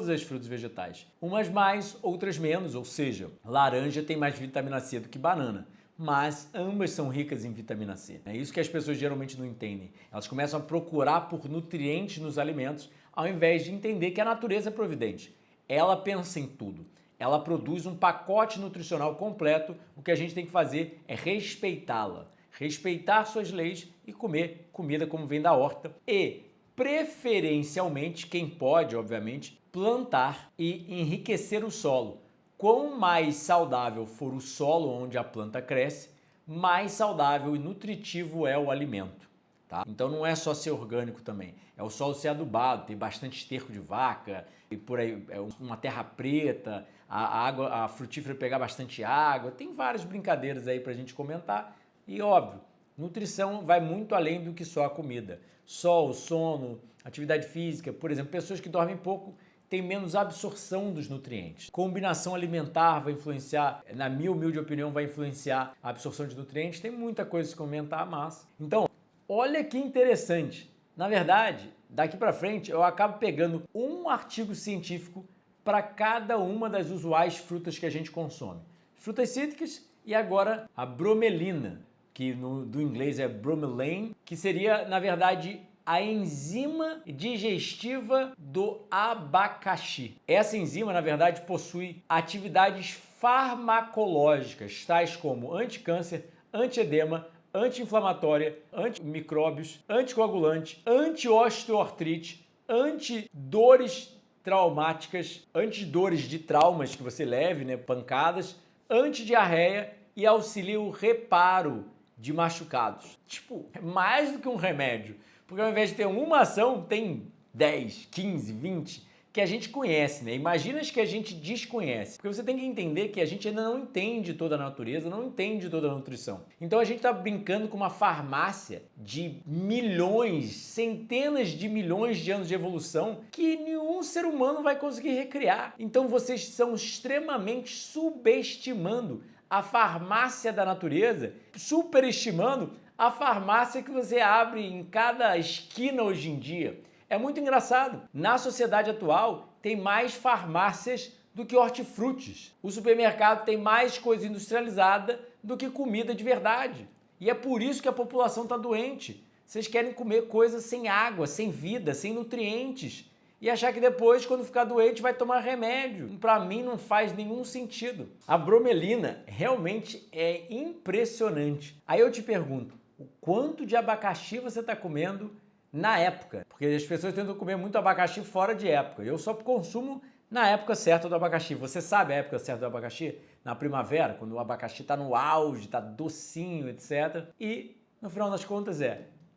as frutas vegetais. Umas mais, outras menos, ou seja, laranja tem mais vitamina C do que banana, mas ambas são ricas em vitamina C. É isso que as pessoas geralmente não entendem. Elas começam a procurar por nutrientes nos alimentos, ao invés de entender que a natureza é providente. Ela pensa em tudo. Ela produz um pacote nutricional completo. O que a gente tem que fazer é respeitá-la, respeitar suas leis e comer comida como vem da horta e, preferencialmente, quem pode, obviamente, plantar e enriquecer o solo. Quanto mais saudável for o solo onde a planta cresce, mais saudável e nutritivo é o alimento. Tá? Então não é só ser orgânico também, é o solo ser adubado, tem bastante esterco de vaca, e por aí é uma terra preta, a frutífera pegar bastante água, tem várias brincadeiras aí pra gente comentar e óbvio, nutrição vai muito além do que só a comida. Sol, sono, atividade física, por exemplo, pessoas que dormem pouco têm menos absorção dos nutrientes. Combinação alimentar vai influenciar, na minha humilde opinião, vai influenciar a absorção de nutrientes, tem muita coisa a se comentar, mas... Então, olha que interessante. Na verdade, daqui para frente eu acabo pegando um artigo científico para cada uma das usuais frutas que a gente consome. Frutas cítricas e agora a bromelina, que do inglês é bromelain, que seria, na verdade, a enzima digestiva do abacaxi. Essa enzima, na verdade, possui atividades farmacológicas, tais como anticâncer, antiedema, anti-inflamatória, antimicróbios, anticoagulante, anti-osteoartrite, antidores traumáticas, antidores de traumas que você leve, né, pancadas, antidiarreia e auxilia o reparo de machucados. Tipo, é mais do que um remédio, porque ao invés de ter uma ação, tem 10, 15, 20 que a gente conhece, né? Imagina as que a gente desconhece. Porque você tem que entender que a gente ainda não entende toda a natureza, não entende toda a nutrição. Então a gente está brincando com uma farmácia de milhões, centenas de milhões de anos de evolução que nenhum ser humano vai conseguir recriar. Então vocês estão extremamente subestimando a farmácia da natureza, superestimando a farmácia que você abre em cada esquina hoje em dia. É muito engraçado. Na sociedade atual, tem mais farmácias do que hortifrutis. O supermercado tem mais coisa industrializada do que comida de verdade. E é por isso que a população está doente. Vocês querem comer coisas sem água, sem vida, sem nutrientes. E achar que depois, quando ficar doente, vai tomar remédio. Para mim não faz nenhum sentido. A bromelina realmente é impressionante. Aí eu te pergunto, o quanto de abacaxi você está comendo na época? Porque as pessoas tentam comer muito abacaxi fora de época. Eu só consumo na época certa do abacaxi. Você sabe a época certa do abacaxi? Na primavera, quando o abacaxi está no auge, está docinho, etc. E, no final das contas,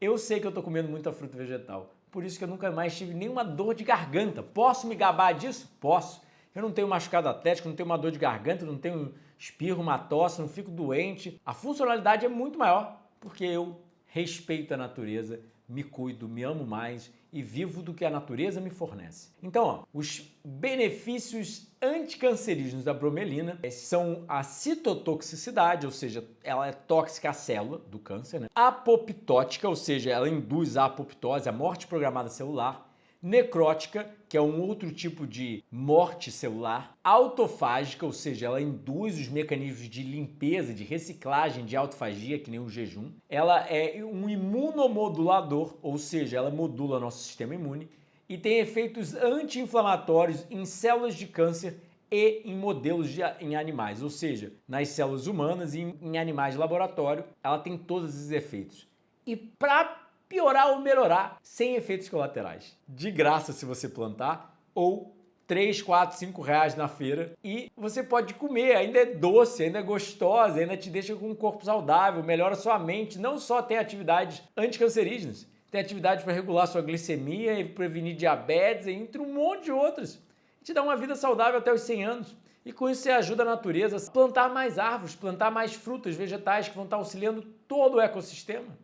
eu sei que eu estou comendo muita fruta vegetal. Por isso que eu nunca mais tive nenhuma dor de garganta. Posso me gabar disso? Posso. Eu não tenho machucado atlético, não tenho uma dor de garganta, não tenho espirro, uma tosse, não fico doente. A funcionalidade é muito maior, porque eu respeito a natureza, me cuido, me amo mais e vivo do que a natureza me fornece. Então, os benefícios anticancerígenos da bromelina são a citotoxicidade, ou seja, ela é tóxica à célula do câncer, né? Apoptótica, ou seja, ela induz a apoptose, a morte programada celular. Necrótica, que é um outro tipo de morte celular. Autofágica, ou seja, ela induz os mecanismos de limpeza, de reciclagem, de autofagia, que nem o jejum. Ela é um imunomodulador, ou seja, ela modula nosso sistema imune e tem efeitos anti-inflamatórios em células de câncer e em modelos em animais, ou seja, nas células humanas e em animais de laboratório, ela tem todos esses efeitos. E para piorar ou melhorar, sem efeitos colaterais. De graça se você plantar, ou 3, 4, 5 reais na feira. E você pode comer, ainda é doce, ainda é gostosa, ainda te deixa com um corpo saudável, melhora sua mente. Não só tem atividades anticancerígenas, tem atividades para regular sua glicemia e prevenir diabetes, entre um monte de outras. Te dá uma vida saudável até os 100 anos. E com isso você ajuda a natureza a plantar mais árvores, plantar mais frutas, vegetais que vão estar auxiliando todo o ecossistema.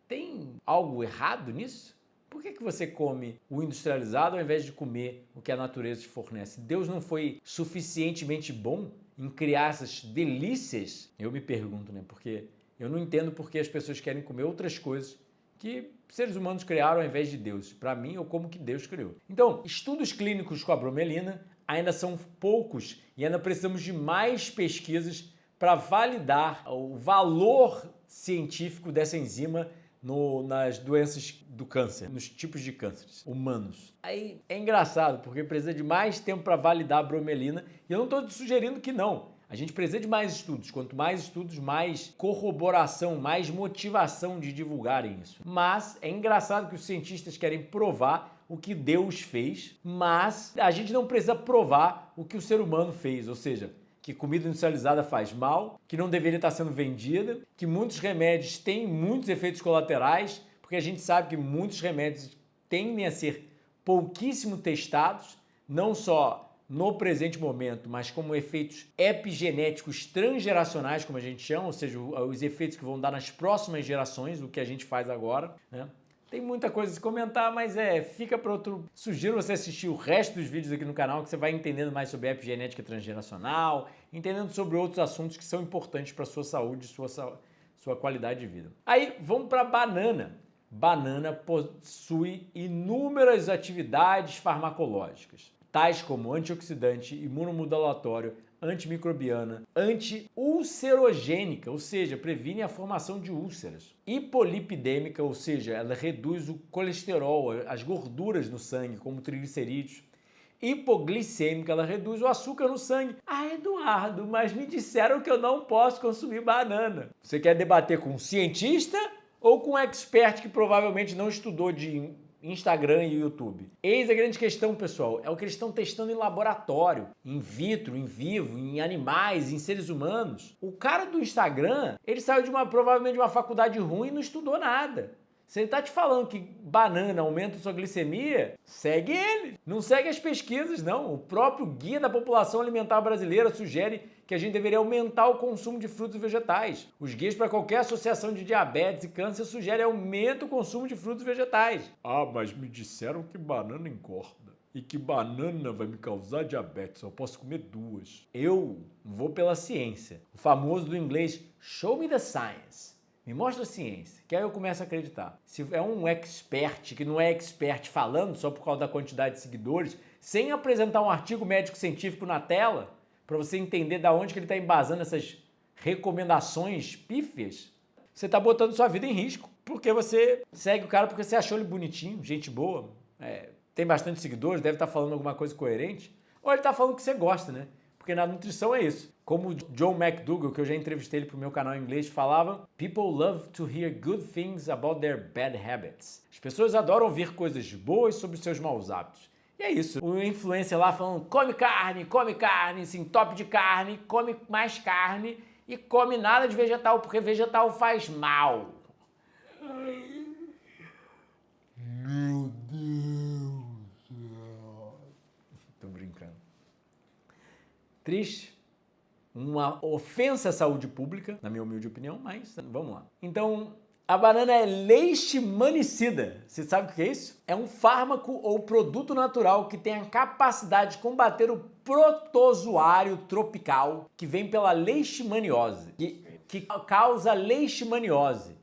Tem algo errado nisso? Por que você come o industrializado ao invés de comer o que a natureza te fornece? Deus não foi suficientemente bom em criar essas delícias? Eu me pergunto, né? Porque eu não entendo por que as pessoas querem comer outras coisas que seres humanos criaram ao invés de Deus. Para mim, eu como que Deus criou. Então, estudos clínicos com a bromelina ainda são poucos e ainda precisamos de mais pesquisas para validar o valor científico dessa enzima nas doenças do câncer, nos tipos de cânceres humanos. Aí é engraçado, porque precisa de mais tempo para validar a bromelina, e eu não estou sugerindo que não. A gente precisa de mais estudos. Quanto mais estudos, mais corroboração, mais motivação de divulgarem isso. Mas é engraçado que os cientistas querem provar o que Deus fez, mas a gente não precisa provar o que o ser humano fez, ou seja, que comida industrializada faz mal, que não deveria estar sendo vendida, que muitos remédios têm muitos efeitos colaterais, porque a gente sabe que muitos remédios tendem a ser pouquíssimo testados, não só no presente momento, mas como efeitos epigenéticos transgeracionais, como a gente chama, ou seja, os efeitos que vão dar nas próximas gerações, o que a gente faz agora, né? Tem muita coisa a se comentar, mas fica para outro. Sugiro você assistir o resto dos vídeos aqui no canal, que você vai entendendo mais sobre epigenética transgeracional, entendendo sobre outros assuntos que são importantes para a sua saúde e sua qualidade de vida. Aí, vamos para a banana. Banana possui inúmeras atividades farmacológicas, tais como antioxidante, imunomodulatório, antimicrobiana, anti-ulcerogênica, ou seja, previne a formação de úlceras. Hipolipidêmica, ou seja, ela reduz o colesterol, as gorduras no sangue, como triglicerídeos. Hipoglicêmica, ela reduz o açúcar no sangue. Ah, Eduardo, mas me disseram que eu não posso consumir banana. Você quer debater com um cientista ou com um expert que provavelmente não estudou de Instagram e YouTube? Eis a grande questão, pessoal. É o que eles estão testando em laboratório, in vitro, em vivo, em animais, em seres humanos. O cara do Instagram, ele saiu provavelmente de uma faculdade ruim e não estudou nada. Se ele está te falando que banana aumenta a sua glicemia, segue ele. Não segue as pesquisas, não. O próprio Guia da População Alimentar Brasileira sugere que a gente deveria aumentar o consumo de frutos e vegetais. Os guias para qualquer associação de diabetes e câncer sugerem aumento o consumo de frutos e vegetais. Ah, mas me disseram que banana engorda. e que banana vai me causar diabetes, eu posso comer 2. Eu vou pela ciência. O famoso do inglês, show me the science. Me mostra a ciência, que aí eu começo a acreditar. Se é um expert que não é expert falando só por causa da quantidade de seguidores, sem apresentar um artigo médico-científico na tela, para você entender da onde que ele está embasando essas recomendações pífias, você está botando sua vida em risco, porque você segue o cara porque você achou ele bonitinho, gente boa, tem bastante seguidores, deve estar falando alguma coisa coerente, ou ele está falando que você gosta, né? Porque na nutrição é isso. Como o John McDougall, que eu já entrevistei ele para o meu canal em inglês, falava: People love to hear good things about their bad habits. As pessoas adoram ouvir coisas boas sobre seus maus hábitos. E é isso. O influencer lá falando: come carne, assim, top de carne, come mais carne e come nada de vegetal, porque vegetal faz mal. Meu Deus. Tô brincando. Triste. Uma ofensa à saúde pública, na minha humilde opinião, mas vamos lá. Então, a banana é leishmanicida. Você sabe o que é isso? É um fármaco ou produto natural que tem a capacidade de combater o protozoário tropical que vem pela leishmaniose, que causa leishmaniose.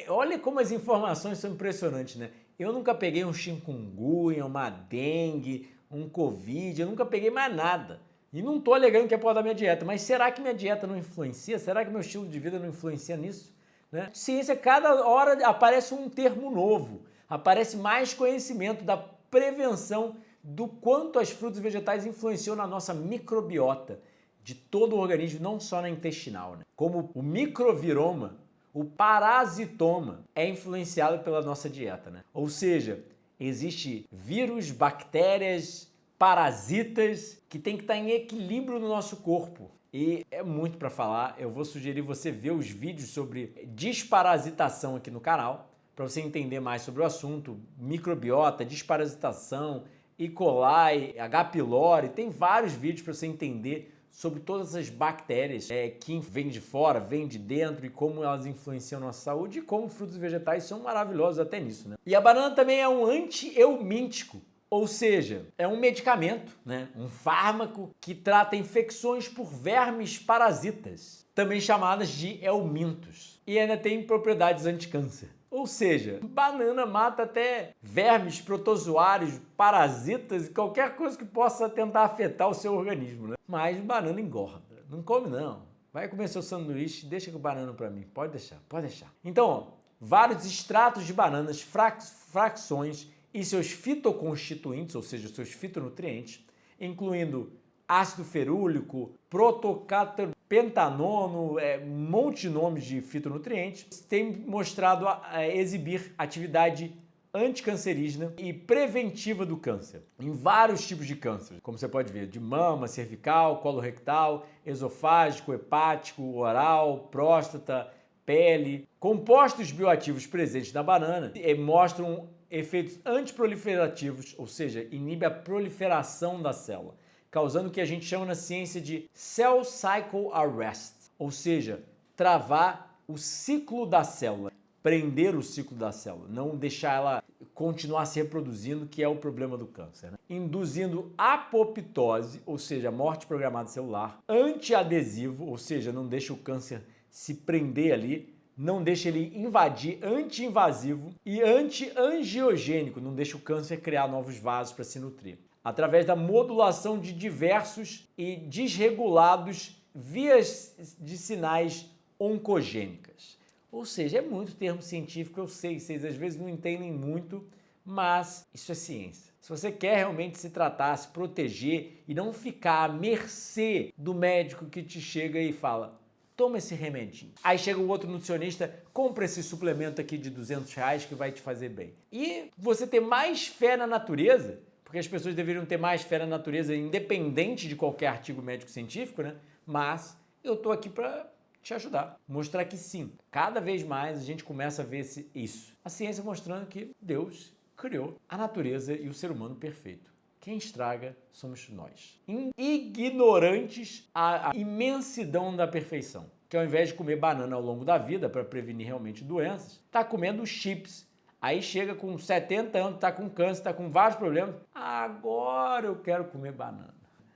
Olha como as informações são impressionantes, né? Eu nunca peguei um chikungunya, uma dengue, um covid, eu nunca peguei mais nada. E não estou alegando que é por causa da minha dieta, mas será que minha dieta não influencia? Será que meu estilo de vida não influencia nisso? Né? Ciência, cada hora aparece um termo novo, aparece mais conhecimento da prevenção do quanto as frutas e vegetais influenciam na nossa microbiota de todo o organismo, não só na intestinal. Né? Como o microviroma, o parasitoma é influenciado pela nossa dieta. Né? Ou seja, existe vírus, bactérias, parasitas que tem que estar em equilíbrio no nosso corpo. E é muito para falar, eu vou sugerir você ver os vídeos sobre desparasitação aqui no canal, para você entender mais sobre o assunto, microbiota, desparasitação, E. coli, H. pylori, tem vários vídeos para você entender sobre todas essas bactérias que vêm de fora, vêm de dentro e como elas influenciam a nossa saúde e como frutos e vegetais são maravilhosos até nisso, né? E a banana também é um antieumíntico. Ou seja, é um medicamento, né? Um fármaco que trata infecções por vermes parasitas, também chamadas de helmintos. E ainda tem propriedades anticâncer. Ou seja, banana mata até vermes, protozoários, parasitas e qualquer coisa que possa tentar afetar o seu organismo, né? Mas banana engorda. Não come não. Vai comer seu sanduíche, deixa com banana para mim. Pode deixar, pode deixar. Então, ó, vários extratos de bananas, frações e seus fitoconstituintes, ou seja, seus fitonutrientes, incluindo ácido ferúlico, protocatepentanono, um monte de nomes de fitonutrientes, tem mostrado exibir atividade anticancerígena e preventiva do câncer, em vários tipos de câncer, como você pode ver, de mama, cervical, colorectal, esofágico, hepático, oral, próstata, pele. Compostos bioativos presentes na banana mostram efeitos antiproliferativos, ou seja, inibe a proliferação da célula, causando o que a gente chama na ciência de cell cycle arrest, ou seja, travar o ciclo da célula, prender o ciclo da célula, não deixar ela continuar se reproduzindo, que é o problema do câncer, né? Induzindo apoptose, ou seja, morte programada celular, antiadesivo, ou seja, não deixa o câncer se prender ali, não deixa ele invadir, anti-invasivo e anti-angiogênico, não deixa o câncer criar novos vasos para se nutrir. Através da modulação de diversos e desregulados vias de sinais oncogênicas. Ou seja, é muito termo científico, eu sei, vocês às vezes não entendem muito, mas isso é ciência. Se você quer realmente se tratar, se proteger e não ficar à mercê do médico que te chega e fala: toma esse remedinho. Aí chega o outro nutricionista, compra esse suplemento aqui de R$200 que vai te fazer bem. E você ter mais fé na natureza, porque as pessoas deveriam ter mais fé na natureza independente de qualquer artigo médico-científico, né? Mas eu tô aqui para te ajudar, mostrar que sim, cada vez mais a gente começa a ver isso. A ciência mostrando que Deus criou a natureza e o ser humano perfeito. Quem estraga somos nós, ignorantes à imensidão da perfeição, que ao invés de comer banana ao longo da vida para prevenir realmente doenças, está comendo chips, Aí chega com 70 anos, tá com câncer, tá com vários problemas. Agora eu quero comer banana.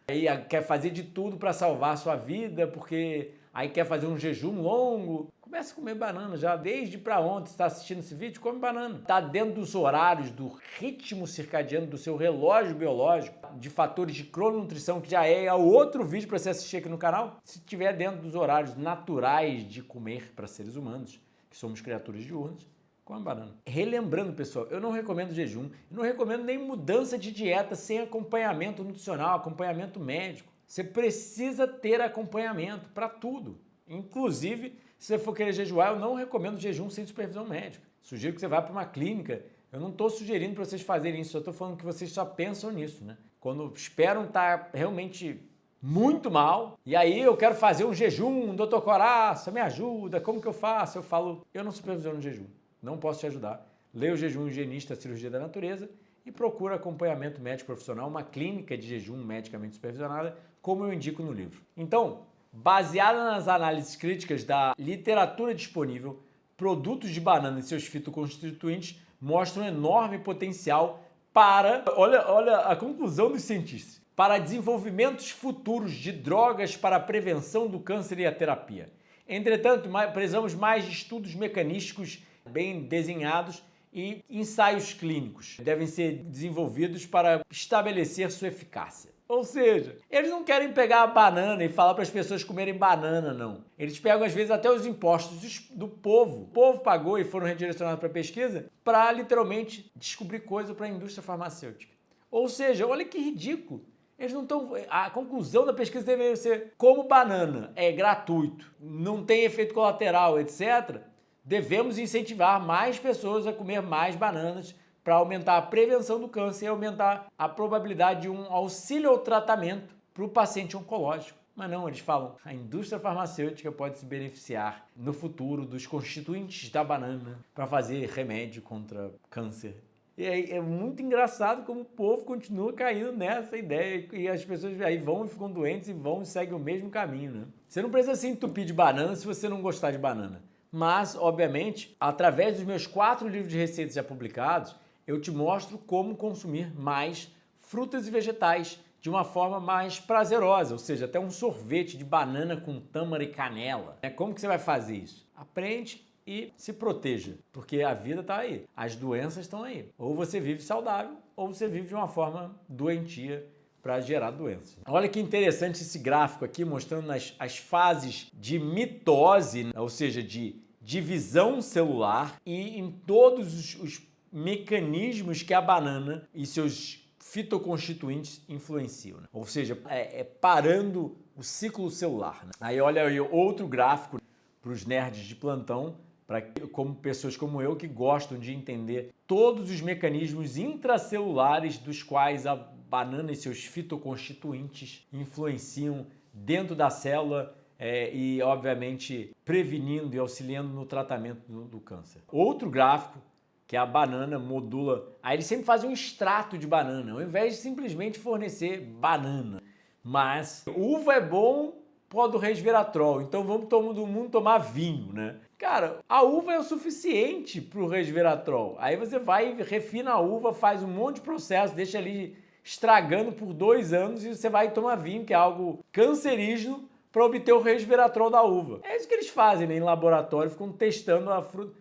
Aí quer fazer de tudo para salvar a sua vida, porque aí quer fazer um jejum longo. Começa a comer banana já, desde para ontem, você está assistindo esse vídeo, come banana. Está dentro dos horários, do ritmo circadiano, do seu relógio biológico, de fatores de crononutrição, que já é outro vídeo para você assistir aqui no canal. Se estiver dentro dos horários naturais de comer para seres humanos, que somos criaturas diurnas, come banana. Relembrando, pessoal, eu não recomendo jejum, eu não recomendo nem mudança de dieta sem acompanhamento nutricional, acompanhamento médico. Você precisa ter acompanhamento para tudo. Inclusive, se você for querer jejuar, eu não recomendo jejum sem supervisão médica. Sugiro que você vá para uma clínica. Eu não estou sugerindo para vocês fazerem isso, eu estou falando que vocês só pensam nisso, né? Quando esperam estar realmente muito mal, e aí eu quero fazer um jejum, doutor Coraça, me ajuda, como que eu faço? Eu falo, eu não supervisiono jejum. Não posso te ajudar. Leia o Jejum Higienista, Cirurgia da Natureza e procura acompanhamento médico profissional, uma clínica de jejum medicamente supervisionada, como eu indico no livro. Então, baseada nas análises críticas da literatura disponível, produtos de banana e seus fitoconstituintes mostram um enorme potencial para, olha a conclusão dos cientistas, para desenvolvimentos futuros de drogas para a prevenção do câncer e a terapia. Entretanto, precisamos mais de estudos mecanísticos bem desenhados e ensaios clínicos devem ser desenvolvidos para estabelecer sua eficácia. Ou seja, eles não querem pegar a banana e falar para as pessoas comerem banana, não. Eles pegam, às vezes, até os impostos do povo. O povo pagou e foram redirecionados para a pesquisa para, literalmente, descobrir coisa para a indústria farmacêutica. Ou seja, olha que ridículo. Eles não estão. A conclusão da pesquisa deveria ser: como banana é gratuito, não tem efeito colateral, etc., devemos incentivar mais pessoas a comer mais bananas para aumentar a prevenção do câncer e aumentar a probabilidade de um auxílio ao tratamento para o paciente oncológico. Mas não, eles falam, a indústria farmacêutica pode se beneficiar no futuro dos constituintes da banana para fazer remédio contra câncer. E aí é muito engraçado como o povo continua caindo nessa ideia e as pessoas aí vão e ficam doentes e vão e seguem o mesmo caminho, né? Você não precisa se entupir de banana se você não gostar de banana. Mas, obviamente, através dos meus 4 livros de receitas já publicados, eu te mostro como consumir mais frutas e vegetais de uma forma mais prazerosa, ou seja, até um sorvete de banana com tâmara e canela. Como que você vai fazer isso? Aprende e se proteja, porque a vida está aí, as doenças estão aí. Ou você vive saudável, ou você vive de uma forma doentia para gerar doenças. Olha que interessante esse gráfico aqui, mostrando as fases de mitose, ou seja, de divisão celular e em todos os mecanismos que a banana e seus fitoconstituintes influenciam, né? Ou seja, parando o ciclo celular, né? Aí olha aí outro gráfico para os nerds de plantão, como pessoas como eu que gostam de entender todos os mecanismos intracelulares dos quais a banana e seus fitoconstituintes influenciam dentro da célula e, obviamente, prevenindo e auxiliando no tratamento do câncer. Outro gráfico, que a banana modula. Aí eles sempre fazem um extrato de banana, ao invés de simplesmente fornecer banana. Mas uva é bom por causa do resveratrol, então vamos todo mundo tomar vinho, né? Cara, a uva é o suficiente para o resveratrol. Aí você vai, refina a uva, faz um monte de processo, deixa ali estragando por 2 anos e você vai tomar vinho, que é algo cancerígeno, para obter o resveratrol da uva. É isso que eles fazem, né, em laboratório, ficam testando a fruta.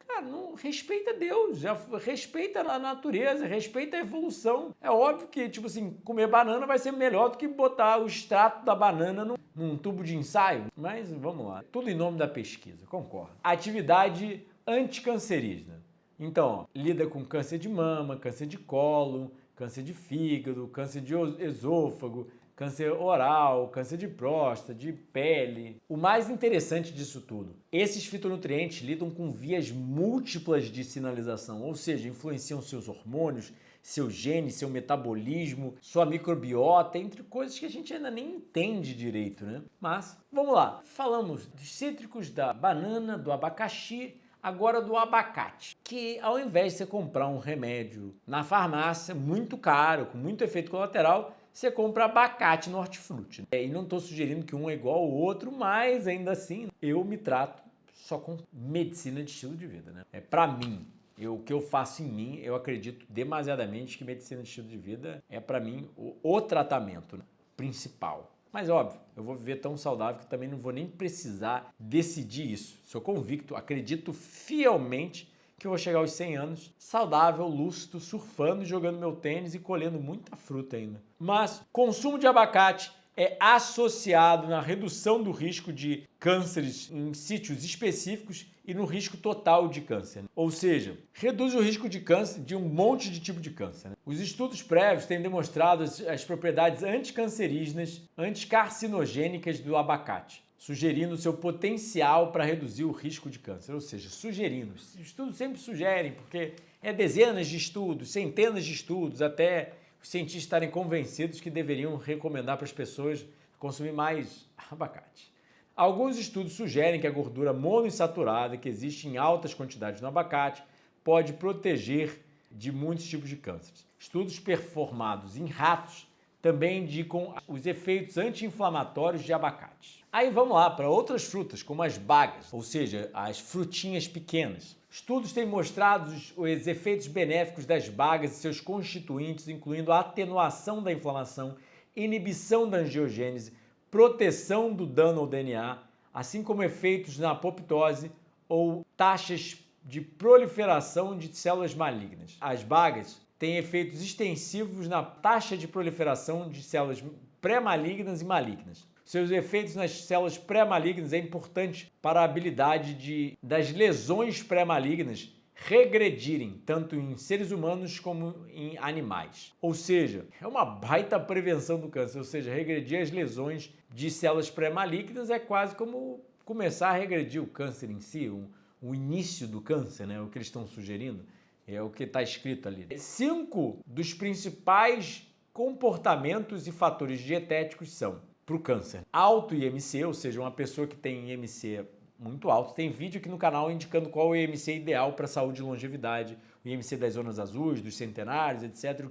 Cara, não respeita Deus, já respeita a natureza, respeita a evolução. É óbvio que, tipo assim, comer banana vai ser melhor do que botar o extrato da banana num tubo de ensaio. Mas vamos lá, tudo em nome da pesquisa, concordo. Atividade anticancerígena. Então, ó, lida com câncer de mama, câncer de cólon, câncer de fígado, câncer de esôfago, câncer oral, câncer de próstata, de pele. O mais interessante disso tudo, esses fitonutrientes lidam com vias múltiplas de sinalização, ou seja, influenciam seus hormônios, seus genes, seu metabolismo, sua microbiota, entre coisas que a gente ainda nem entende direito, né? Mas, vamos lá. Falamos dos cítricos, da banana, do abacaxi, agora do abacate, que ao invés de você comprar um remédio na farmácia, muito caro, com muito efeito colateral, você compra abacate no hortifruti. E não estou sugerindo que um é igual ao outro, mas ainda assim eu me trato só com medicina de estilo de vida, né? Para mim, O que eu faço em mim, eu acredito demasiadamente que medicina de estilo de vida é, para mim, o tratamento principal. Mas, óbvio, eu vou viver tão saudável que também não vou nem precisar decidir isso. Sou convicto, acredito fielmente que eu vou chegar aos 100 anos saudável, lúcido, surfando, jogando meu tênis e colhendo muita fruta ainda. Mas consumo de abacate é associado na redução do risco de cânceres em sítios específicos e no risco total de câncer. Ou seja, reduz o risco de câncer de um monte de tipo de câncer. Os estudos prévios têm demonstrado as propriedades anticancerígenas, anticarcinogênicas do abacate, sugerindo seu potencial para reduzir o risco de câncer. Ou seja, sugerindo. Os estudos sempre sugerem, porque é dezenas de estudos, centenas de estudos, até os cientistas estarem convencidos que deveriam recomendar para as pessoas consumir mais abacate. Alguns estudos sugerem que a gordura monoinsaturada, que existe em altas quantidades no abacate, pode proteger de muitos tipos de cânceres. Estudos performados em ratos também indicam os efeitos anti-inflamatórios de abacate. Aí vamos lá para outras frutas, como as bagas, ou seja, as frutinhas pequenas. Estudos têm mostrado os efeitos benéficos das bagas e seus constituintes, incluindo a atenuação da inflamação, inibição da angiogênese, proteção do dano ao DNA, assim como efeitos na apoptose ou taxas de proliferação de células malignas. As bagas têm efeitos extensivos na taxa de proliferação de células pré-malignas e malignas. Seus efeitos nas células pré-malignas é importante para a habilidade das lesões pré-malignas regredirem, tanto em seres humanos como em animais. Ou seja, é uma baita prevenção do câncer, ou seja, regredir as lesões de células pré-malignas é quase como começar a regredir o câncer em si, o início do câncer, né? O que eles estão sugerindo, é o que está escrito ali. 5 dos principais comportamentos e fatores dietéticos são, para o câncer, alto IMC, ou seja, uma pessoa que tem IMC muito alto. Tem vídeo aqui no canal indicando qual é o IMC ideal para saúde e longevidade, o IMC das zonas azuis, dos centenários, etc.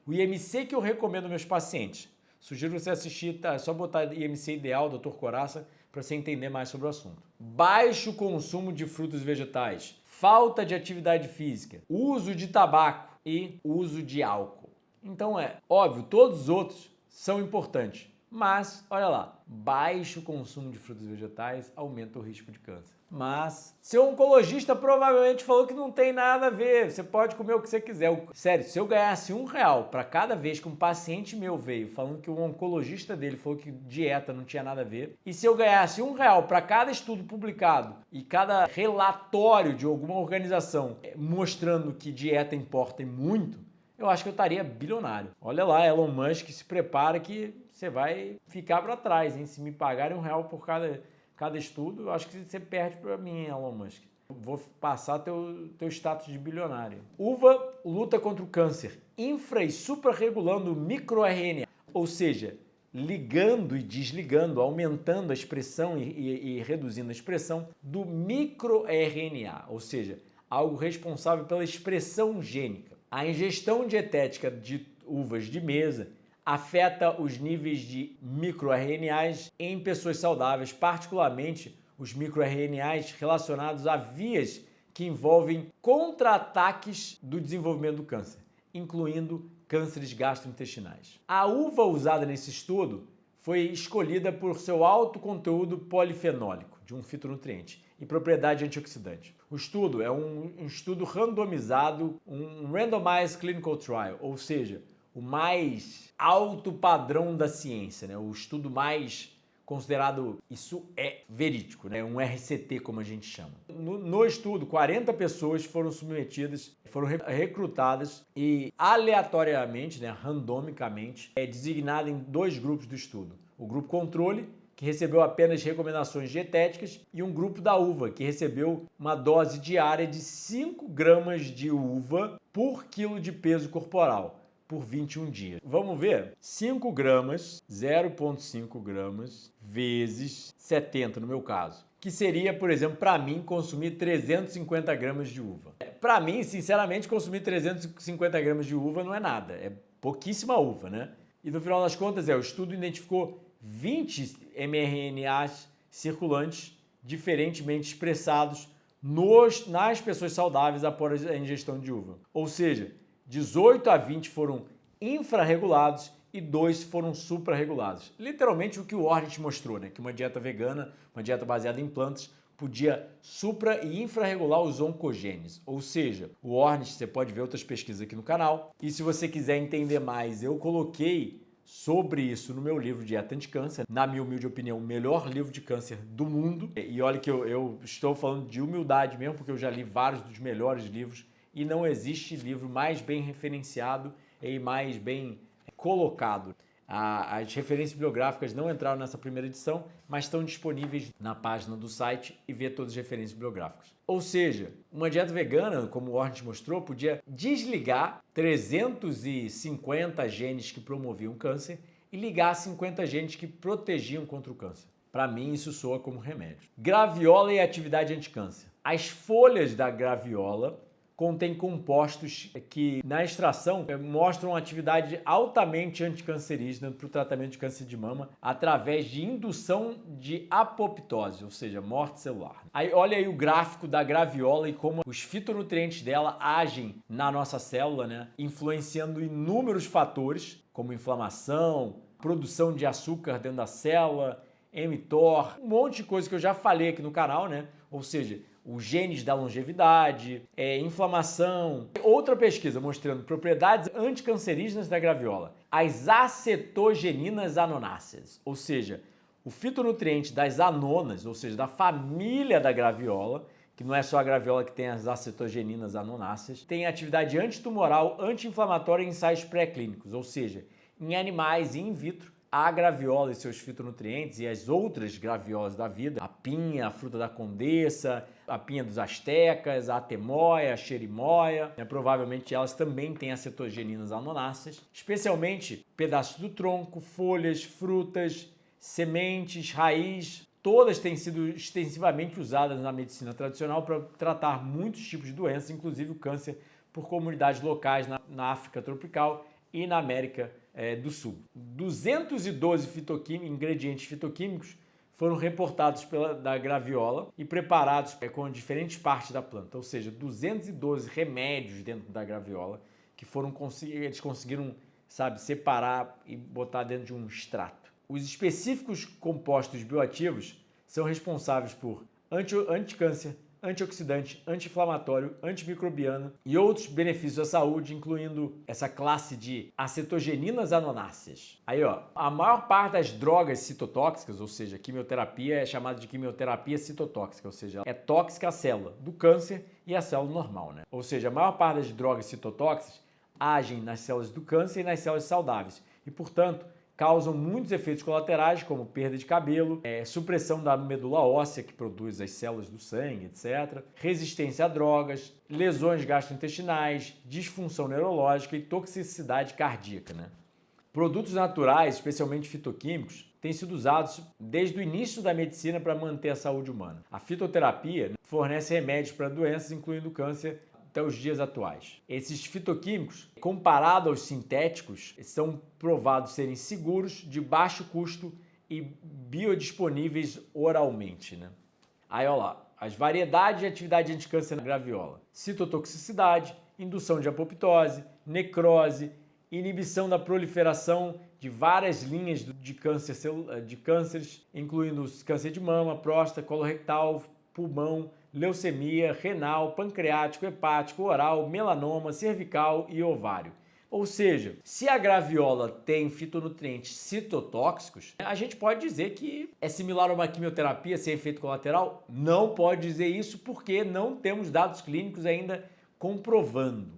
O IMC que eu recomendo aos meus pacientes. Sugiro você assistir, tá? É só botar IMC ideal, Dr. Coraça, para você entender mais sobre o assunto. Baixo consumo de frutos e vegetais, falta de atividade física, uso de tabaco e uso de álcool. Então é óbvio, todos os outros são importantes. Mas, olha lá, baixo consumo de frutas e vegetais aumenta o risco de câncer. Mas, seu oncologista provavelmente falou que não tem nada a ver, você pode comer o que você quiser. Sério, se eu ganhasse R$1 para cada vez que um paciente meu veio falando que o oncologista dele falou que dieta não tinha nada a ver, e se eu ganhasse R$1 para cada estudo publicado e cada relatório de alguma organização mostrando que dieta importa e muito, eu acho que eu estaria bilionário. Olha lá, Elon Musk, se prepara que você vai ficar para trás, hein? Se me pagarem R$1 por cada estudo, eu acho que você perde para mim, Elon Musk. Vou passar teu status de bilionário. Uva luta contra o câncer, infra e suprarregulando o microRNA, ou seja, ligando e desligando, aumentando a expressão e reduzindo a expressão do microRNA, ou seja, algo responsável pela expressão gênica. A ingestão dietética de uvas de mesa afeta os níveis de microRNAs em pessoas saudáveis, particularmente os microRNAs relacionados a vias que envolvem contra-ataques do desenvolvimento do câncer, incluindo cânceres gastrointestinais. A uva usada nesse estudo foi escolhida por seu alto conteúdo polifenólico, de um fitonutriente, e propriedade antioxidante. O estudo é um estudo randomizado, um randomized clinical trial, ou seja, o mais alto padrão da ciência, né? O estudo mais considerado, isso é verídico, né? Um RCT, como a gente chama. No estudo, 40 pessoas foram submetidas, foram recrutadas e aleatoriamente, né, randomicamente, designada em 2 grupos do estudo. O grupo controle, que recebeu apenas recomendações dietéticas, e um grupo da uva, que recebeu uma dose diária de 5 gramas de uva por quilo de peso corporal, por 21 dias. Vamos ver? 5 gramas, 0,5 gramas, vezes 70 no meu caso. Que seria, por exemplo, para mim, consumir 350 gramas de uva. Para mim, sinceramente, consumir 350 gramas de uva não é nada. É pouquíssima uva, né? E no final das contas, o estudo identificou 20 mRNAs circulantes, diferentemente expressados nas pessoas saudáveis após a ingestão de uva. Ou seja, 18 a 20 foram infrarregulados e 2 foram suprarregulados. Literalmente o que o Ornish mostrou, né? Que uma dieta vegana, uma dieta baseada em plantas, podia supra e infrarregular os oncogenes. Ou seja, o Ornish, você pode ver outras pesquisas aqui no canal. E se você quiser entender mais, eu coloquei sobre isso no meu livro Dieta Anticâncer, na minha humilde opinião, o melhor livro de câncer do mundo. E olha que eu estou falando de humildade mesmo, porque eu já li vários dos melhores livros e não existe livro mais bem referenciado e mais bem colocado. As referências bibliográficas não entraram nessa primeira edição, mas estão disponíveis na página do site e vê todas as referências bibliográficas. Ou seja, uma dieta vegana, como o Ornish mostrou, podia desligar 350 genes que promoviam câncer e ligar 50 genes que protegiam contra o câncer. Para mim, isso soa como remédio. Graviola e atividade anticâncer. As folhas da graviola contém compostos que, na extração, mostram atividade altamente anticancerígena para o tratamento de câncer de mama através de indução de apoptose, ou seja, morte celular. Olha aí o gráfico da graviola e como os fitonutrientes dela agem na nossa célula, né? Influenciando inúmeros fatores, como inflamação, produção de açúcar dentro da célula, mTOR, um monte de coisa que eu já falei aqui no canal, né? Ou seja, os genes da longevidade, inflamação. Outra pesquisa mostrando propriedades anticancerígenas da graviola. As acetogeninas anonáceas, ou seja, o fitonutriente das anonas, ou seja, da família da graviola, que não é só a graviola que tem as acetogeninas anonáceas, tem atividade antitumoral, anti-inflamatória em ensaios pré-clínicos, ou seja, em animais e in vitro, a graviola e seus fitonutrientes e as outras graviolas da vida, a pinha, a fruta da condessa, a pinha dos astecas, a atemoia, a xerimoia, provavelmente elas também têm acetogeninas anonáceas, especialmente pedaços do tronco, folhas, frutas, sementes, raiz. Todas têm sido extensivamente usadas na medicina tradicional para tratar muitos tipos de doenças, inclusive o câncer por comunidades locais na África tropical e na América do Sul. 212 ingredientes fitoquímicos foram reportados da graviola e preparados com diferentes partes da planta, ou seja, 212 remédios dentro da graviola que eles conseguiram, separar e botar dentro de um extrato. Os específicos compostos bioativos são responsáveis por anticâncer, antioxidante, anti-inflamatório, antimicrobiano e outros benefícios à saúde, incluindo essa classe de acetogeninas anonáceas. Aí, ó, a maior parte das drogas citotóxicas, ou seja, quimioterapia, é chamada de quimioterapia citotóxica, ou seja, é tóxica à célula do câncer e à célula normal, né? Ou seja, a maior parte das drogas citotóxicas agem nas células do câncer e nas células saudáveis e, portanto, causam muitos efeitos colaterais, como perda de cabelo, supressão da medula óssea, que produz as células do sangue, etc., resistência a drogas, lesões gastrointestinais, disfunção neurológica e toxicidade cardíaca, né? Produtos naturais, especialmente fitoquímicos, têm sido usados desde o início da medicina para manter a saúde humana. A fitoterapia fornece remédios para doenças, incluindo câncer, até os dias atuais. Esses fitoquímicos, comparado aos sintéticos, são provados serem seguros, de baixo custo e biodisponíveis oralmente, né? Aí, olha lá, as variedades de atividade anticâncer na graviola. Citotoxicidade, indução de apoptose, necrose, inibição da proliferação de várias linhas de cânceres, incluindo câncer de mama, próstata, colorectal, pulmão, leucemia, renal, pancreático, hepático, oral, melanoma, cervical e ovário. Ou seja, se a graviola tem fitonutrientes citotóxicos, a gente pode dizer que é similar a uma quimioterapia sem efeito colateral? Não pode dizer isso porque não temos dados clínicos ainda comprovando.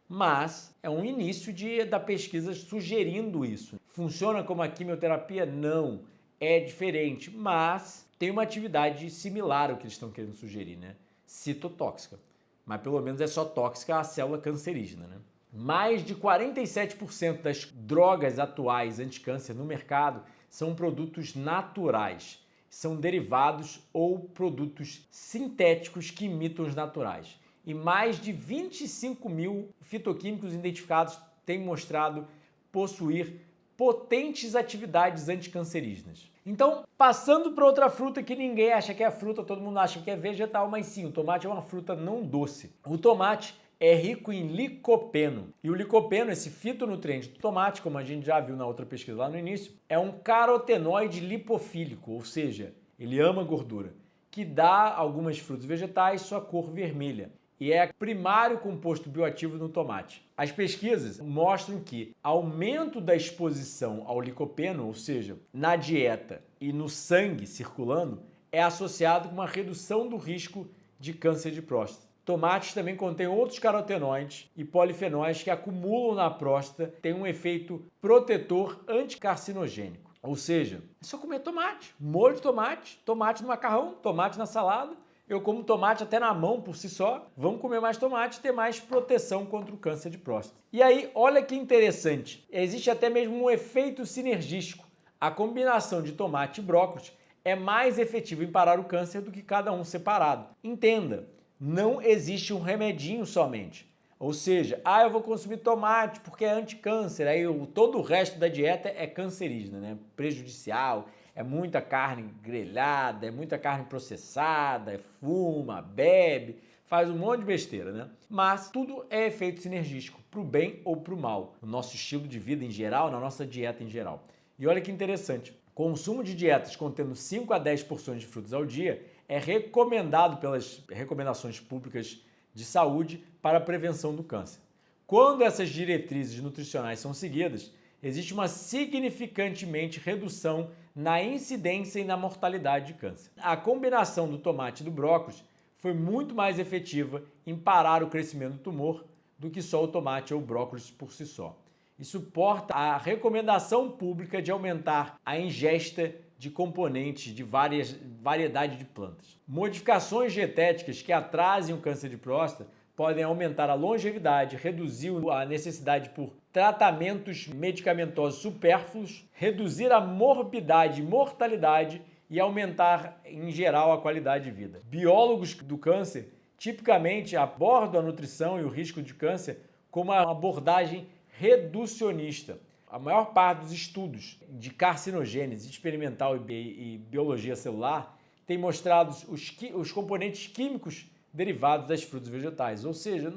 Mas é um início da pesquisa sugerindo isso. Funciona como a quimioterapia? Não. É diferente, mas tem uma atividade similar ao que eles estão querendo sugerir, né? Citotóxica. Mas pelo menos é só tóxica à célula cancerígena, né? Mais de 47% das drogas atuais anticâncer no mercado são produtos naturais. São derivados ou produtos sintéticos que imitam os naturais. E mais de 25 mil fitoquímicos identificados têm mostrado possuir potentes atividades anticancerígenas. Então, passando para outra fruta que ninguém acha que é fruta, todo mundo acha que é vegetal, mas sim, o tomate é uma fruta não doce. O tomate é rico em licopeno. E o licopeno, esse fitonutriente do tomate, como a gente já viu na outra pesquisa lá no início, é um carotenoide lipofílico, ou seja, ele ama gordura, que dá a algumas frutas vegetais sua cor vermelha. E é primário composto bioativo no tomate. As pesquisas mostram que aumento da exposição ao licopeno, ou seja, na dieta e no sangue circulando, é associado com uma redução do risco de câncer de próstata. Tomates também contêm outros carotenoides e polifenóis que acumulam na próstata, têm um efeito protetor anticarcinogênico. Ou seja, é só comer tomate, molho de tomate, tomate no macarrão, tomate na salada. Eu como tomate até na mão por si só. Vamos comer mais tomate e ter mais proteção contra o câncer de próstata. E aí, olha que interessante, existe até mesmo um efeito sinergístico. A combinação de tomate e brócolis é mais efetiva em parar o câncer do que cada um separado. Entenda, não existe um remedinho somente. Ou seja, eu vou consumir tomate porque é anticâncer, aí todo o resto da dieta é cancerígena, né? Prejudicial, é muita carne grelhada, é muita carne processada, fuma, bebe, faz um monte de besteira, né? Mas tudo é efeito sinergístico, pro bem ou pro mal, no nosso estilo de vida em geral, na nossa dieta em geral. E olha que interessante, consumo de dietas contendo 5 a 10 porções de frutas ao dia é recomendado pelas recomendações públicas de saúde para a prevenção do câncer. Quando essas diretrizes nutricionais são seguidas, existe uma significantemente redução na incidência e na mortalidade de câncer. A combinação do tomate e do brócolis foi muito mais efetiva em parar o crescimento do tumor do que só o tomate ou o brócolis por si só. E suporta a recomendação pública de aumentar a ingesta de componentes de variedade de plantas. Modificações dietéticas que atrasem o câncer de próstata podem aumentar a longevidade, reduzir a necessidade por tratamentos medicamentosos supérfluos, reduzir a morbidade e mortalidade e aumentar, em geral, a qualidade de vida. Biólogos do câncer tipicamente abordam a nutrição e o risco de câncer como uma abordagem reducionista. A maior parte dos estudos de carcinogênese experimental e biologia celular tem mostrado os componentes químicos derivados das frutas vegetais. Ou seja,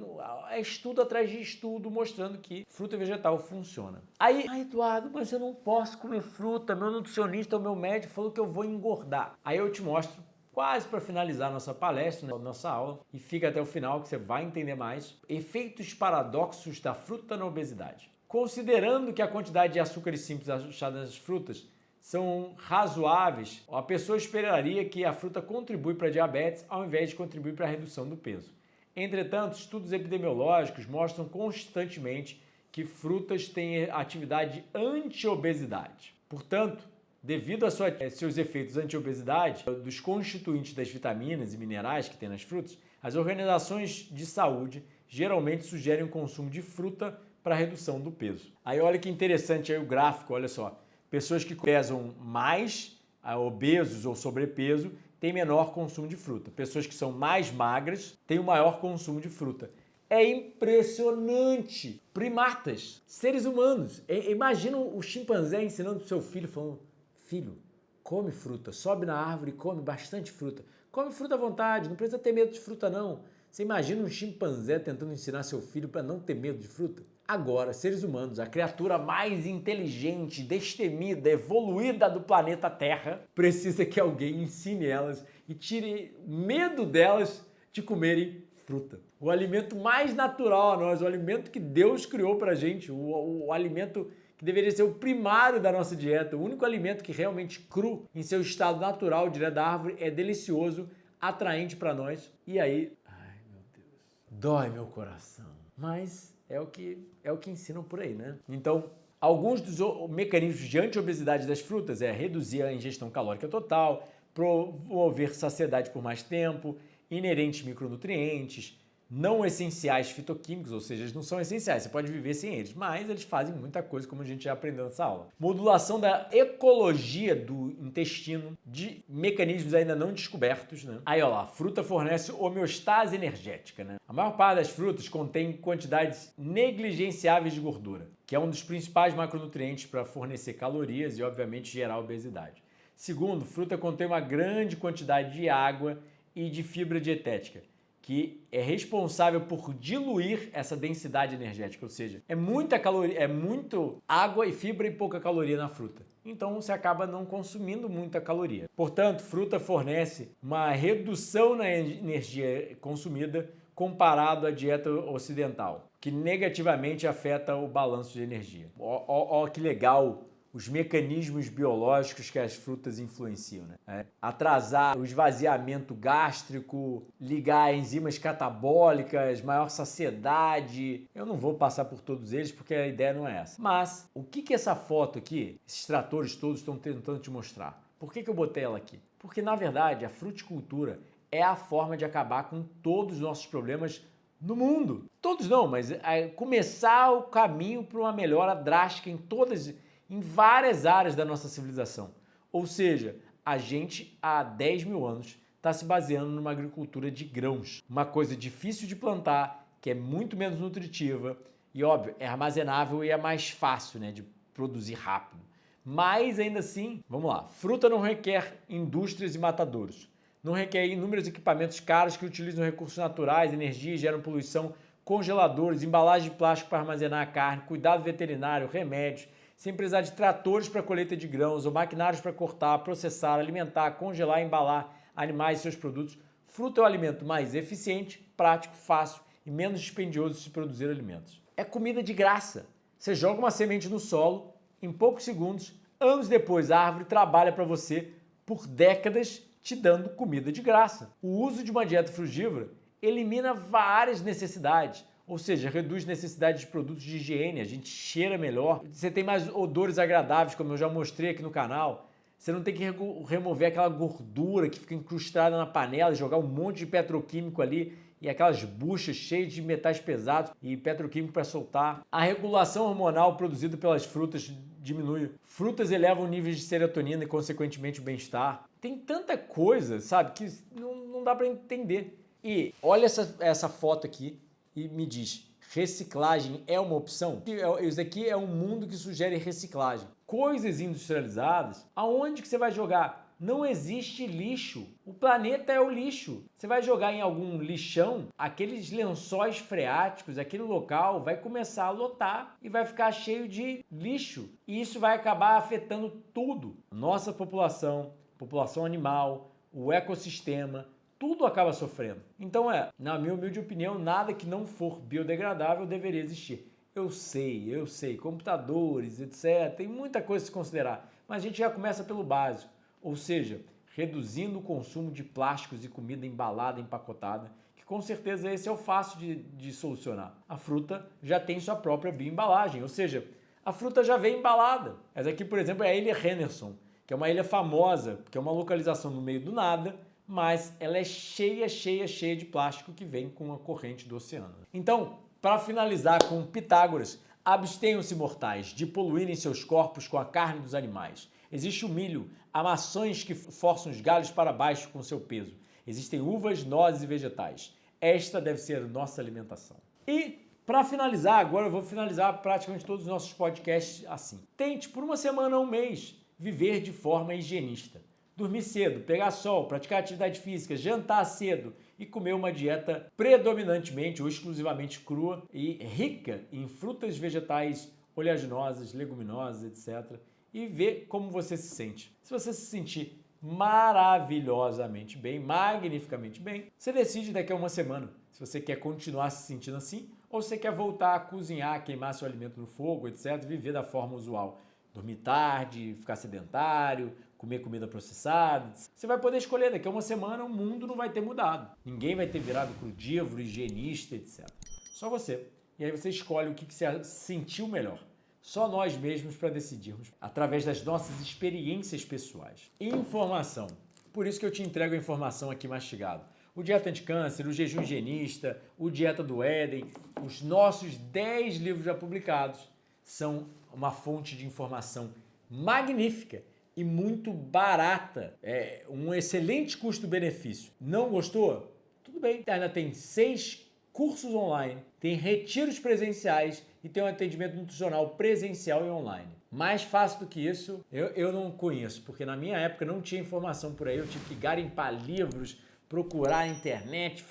é estudo atrás de estudo mostrando que fruta vegetal funciona. Aí, Eduardo, mas eu não posso comer fruta, meu nutricionista ou meu médico falou que eu vou engordar. Aí eu te mostro, quase para finalizar nossa palestra, nossa aula, e fica até o final que você vai entender mais, efeitos paradoxos da fruta na obesidade. Considerando que a quantidade de açúcares simples achados nas frutas são razoáveis, a pessoa esperaria que a fruta contribui para a diabetes ao invés de contribuir para a redução do peso. Entretanto, estudos epidemiológicos mostram constantemente que frutas têm atividade anti-obesidade. Portanto, devido a seus efeitos anti-obesidade, dos constituintes das vitaminas e minerais que tem nas frutas, as organizações de saúde geralmente sugerem o consumo de fruta para redução do peso. Aí olha que interessante aí o gráfico, olha só. Pessoas que pesam mais, obesos ou sobrepeso, têm menor consumo de fruta. Pessoas que são mais magras têm o maior consumo de fruta. É impressionante! Primatas, seres humanos. Imagina o chimpanzé ensinando o seu filho, falando: filho, come fruta, sobe na árvore e come bastante fruta. Come fruta à vontade, não precisa ter medo de fruta não. Você imagina um chimpanzé tentando ensinar seu filho para não ter medo de fruta? Agora, seres humanos, a criatura mais inteligente, destemida, evoluída do planeta Terra, precisa que alguém ensine elas e tire medo delas de comerem fruta. O alimento mais natural a nós, o alimento que Deus criou pra gente, o alimento que deveria ser o primário da nossa dieta, o único alimento que realmente cru, em seu estado natural, direto da árvore, é delicioso, atraente para nós. E aí, ai meu Deus, dói meu coração. Mas é o que ensinam por aí, né? Então, alguns dos mecanismos de anti-obesidade das frutas é reduzir a ingestão calórica total, promover saciedade por mais tempo, inerentes micronutrientes, não essenciais fitoquímicos, ou seja, eles não são essenciais, você pode viver sem eles, mas eles fazem muita coisa, como a gente já aprendeu nessa aula. Modulação da ecologia do intestino, de mecanismos ainda não descobertos, né? Aí, ó lá, a fruta fornece homeostase energética, né? A maior parte das frutas contém quantidades negligenciáveis de gordura, que é um dos principais macronutrientes para fornecer calorias e, obviamente, gerar obesidade. Segundo, fruta contém uma grande quantidade de água e de fibra dietética, que é responsável por diluir essa densidade energética, ou seja, é muita caloria, é muito água e fibra e pouca caloria na fruta. Então você acaba não consumindo muita caloria. Portanto, fruta fornece uma redução na energia consumida comparado à dieta ocidental, que negativamente afeta o balanço de energia. Ó que legal os mecanismos biológicos que as frutas influenciam, né? Atrasar o esvaziamento gástrico, ligar enzimas catabólicas, maior saciedade. Eu não vou passar por todos eles porque a ideia não é essa. Mas o que essa foto aqui, esses tratores todos estão tentando te mostrar? Por que eu botei ela aqui? Porque, na verdade, a fruticultura é a forma de acabar com todos os nossos problemas no mundo. Todos não, mas começar o caminho para uma melhora drástica em várias áreas da nossa civilização. Ou seja, a gente há 10 mil anos está se baseando numa agricultura de grãos. Uma coisa difícil de plantar, que é muito menos nutritiva e, óbvio, é armazenável e é mais fácil, né, de produzir rápido. Mas, ainda assim, vamos lá, fruta não requer indústrias e matadouros. Não requer inúmeros equipamentos caros que utilizam recursos naturais, energia e geram poluição, congeladores, embalagem de plástico para armazenar a carne, cuidado veterinário, remédios, sem precisar de tratores para colheita de grãos ou maquinários para cortar, processar, alimentar, congelar e embalar animais e seus produtos. Fruta é o alimento mais eficiente, prático, fácil e menos dispendioso de se produzir alimentos. É comida de graça. Você joga uma semente no solo, em poucos segundos, anos depois a árvore trabalha para você por décadas te dando comida de graça. O uso de uma dieta frugívora elimina várias necessidades, ou seja, reduz necessidade de produtos de higiene, a gente cheira melhor, você tem mais odores agradáveis, como eu já mostrei aqui no canal, você não tem que remover aquela gordura que fica incrustada na panela e jogar um monte de petroquímico ali e aquelas buchas cheias de metais pesados e petroquímico para soltar. A regulação hormonal produzida pelas frutas diminui. Frutas elevam níveis de serotonina e, consequentemente, o bem-estar. Tem tanta coisa, sabe, que não dá para entender. E olha essa foto aqui e me diz, reciclagem é uma opção? Isso aqui é um mundo que sugere reciclagem. Coisas industrializadas, aonde que você vai jogar? Não existe lixo. O planeta é o lixo. Você vai jogar em algum lixão, aqueles lençóis freáticos, aquele local vai começar a lotar e vai ficar cheio de lixo. E isso vai acabar afetando tudo. Nossa população, população animal, o ecossistema, tudo acaba sofrendo. Então na minha humilde opinião, nada que não for biodegradável deveria existir. Eu sei, computadores, etc. Tem muita coisa a se considerar, mas a gente já começa pelo básico. Ou seja, reduzindo o consumo de plásticos e comida embalada, empacotada, que com certeza esse é o fácil de solucionar. A fruta já tem sua própria bioembalagem, ou seja, a fruta já vem embalada. Essa aqui, por exemplo, é a Ilha Henderson, que é uma ilha famosa, que é uma localização no meio do nada, mas ela é cheia de plástico que vem com a corrente do oceano. Então, para finalizar com Pitágoras, abstenham-se mortais de poluírem seus corpos com a carne dos animais. Existe o milho, há maçãs que forçam os galhos para baixo com seu peso. Existem uvas, nozes e vegetais. Esta deve ser a nossa alimentação. E, para finalizar, agora eu vou finalizar praticamente todos os nossos podcasts assim. Tente, por uma semana ou um mês, viver de forma higienista. Dormir cedo, pegar sol, praticar atividade física, jantar cedo e comer uma dieta predominantemente ou exclusivamente crua e rica em frutas, vegetais, oleaginosas, leguminosas, etc. E ver como você se sente. Se você se sentir maravilhosamente bem, magnificamente bem, você decide daqui a uma semana se você quer continuar se sentindo assim ou se você quer voltar a cozinhar, queimar seu alimento no fogo, etc. Viver da forma usual. Dormir tarde, ficar sedentário, comer comida processada. Você vai poder escolher, daqui a uma semana o mundo não vai ter mudado. Ninguém vai ter virado crudívoro, higienista, etc. Só você. E aí você escolhe o que você sentiu melhor. Só nós mesmos para decidirmos, através das nossas experiências pessoais. Informação. Por isso que eu te entrego a informação aqui mastigado. o Dieta Anticâncer, o Jejum Higienista, o Dieta do Éden, os nossos 10 livros já publicados são uma fonte de informação magnífica e muito barata. É um excelente custo-benefício. Não gostou? Tudo bem. Ainda tem 6 cursos online, tem retiros presenciais e tem um atendimento nutricional presencial e online. Mais fácil do que isso, eu não conheço, porque na minha época não tinha informação por aí, eu tive que garimpar livros, procurar na internet,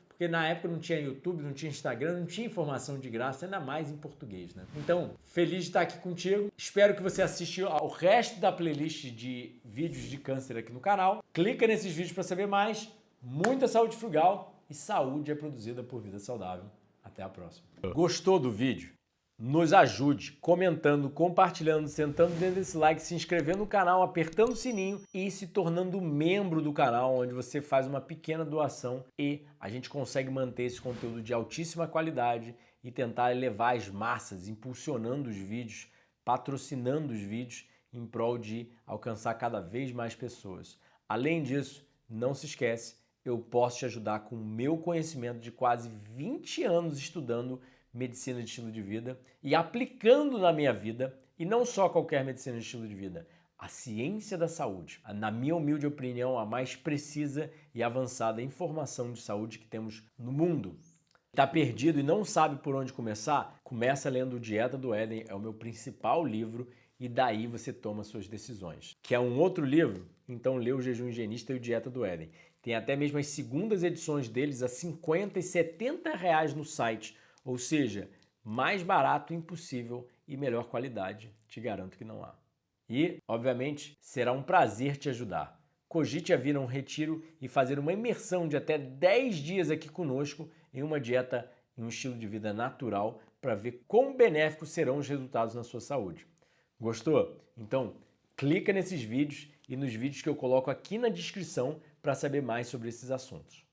porque na época não tinha YouTube, não tinha Instagram, não tinha informação de graça, ainda mais em português, né? Então, feliz de estar aqui contigo. Espero que você assista ao resto da playlist de vídeos de câncer aqui no canal. Clica nesses vídeos para saber mais. Muita saúde frugal e saúde é produzida por Vida Saudável. Até a próxima. Gostou do vídeo? Nos ajude comentando, compartilhando, sentando dentro desse like, se inscrevendo no canal, apertando o sininho e se tornando membro do canal, onde você faz uma pequena doação e a gente consegue manter esse conteúdo de altíssima qualidade e tentar elevar as massas, impulsionando os vídeos, patrocinando os vídeos em prol de alcançar cada vez mais pessoas. Além disso, não se esquece, eu posso te ajudar com o meu conhecimento de quase 20 anos estudando medicina de estilo de vida e aplicando na minha vida, e não só qualquer medicina de estilo de vida, a ciência da saúde. Na minha humilde opinião, a mais precisa e avançada informação de saúde que temos no mundo. Está perdido e não sabe por onde começar? Começa lendo o Dieta do Éden, é o meu principal livro, e daí você toma suas decisões. Quer um outro livro? Então lê o Jejum Higienista e o Dieta do Éden. Tem até mesmo as segundas edições deles a R$50 e R$70 no site. Ou seja, mais barato impossível e melhor qualidade, te garanto que não há. E, obviamente, será um prazer te ajudar. Cogite a vir a um retiro e fazer uma imersão de até 10 dias aqui conosco em uma dieta e um estilo de vida natural para ver quão benéficos serão os resultados na sua saúde. Gostou? Então, clica nesses vídeos e nos vídeos que eu coloco aqui na descrição para saber mais sobre esses assuntos.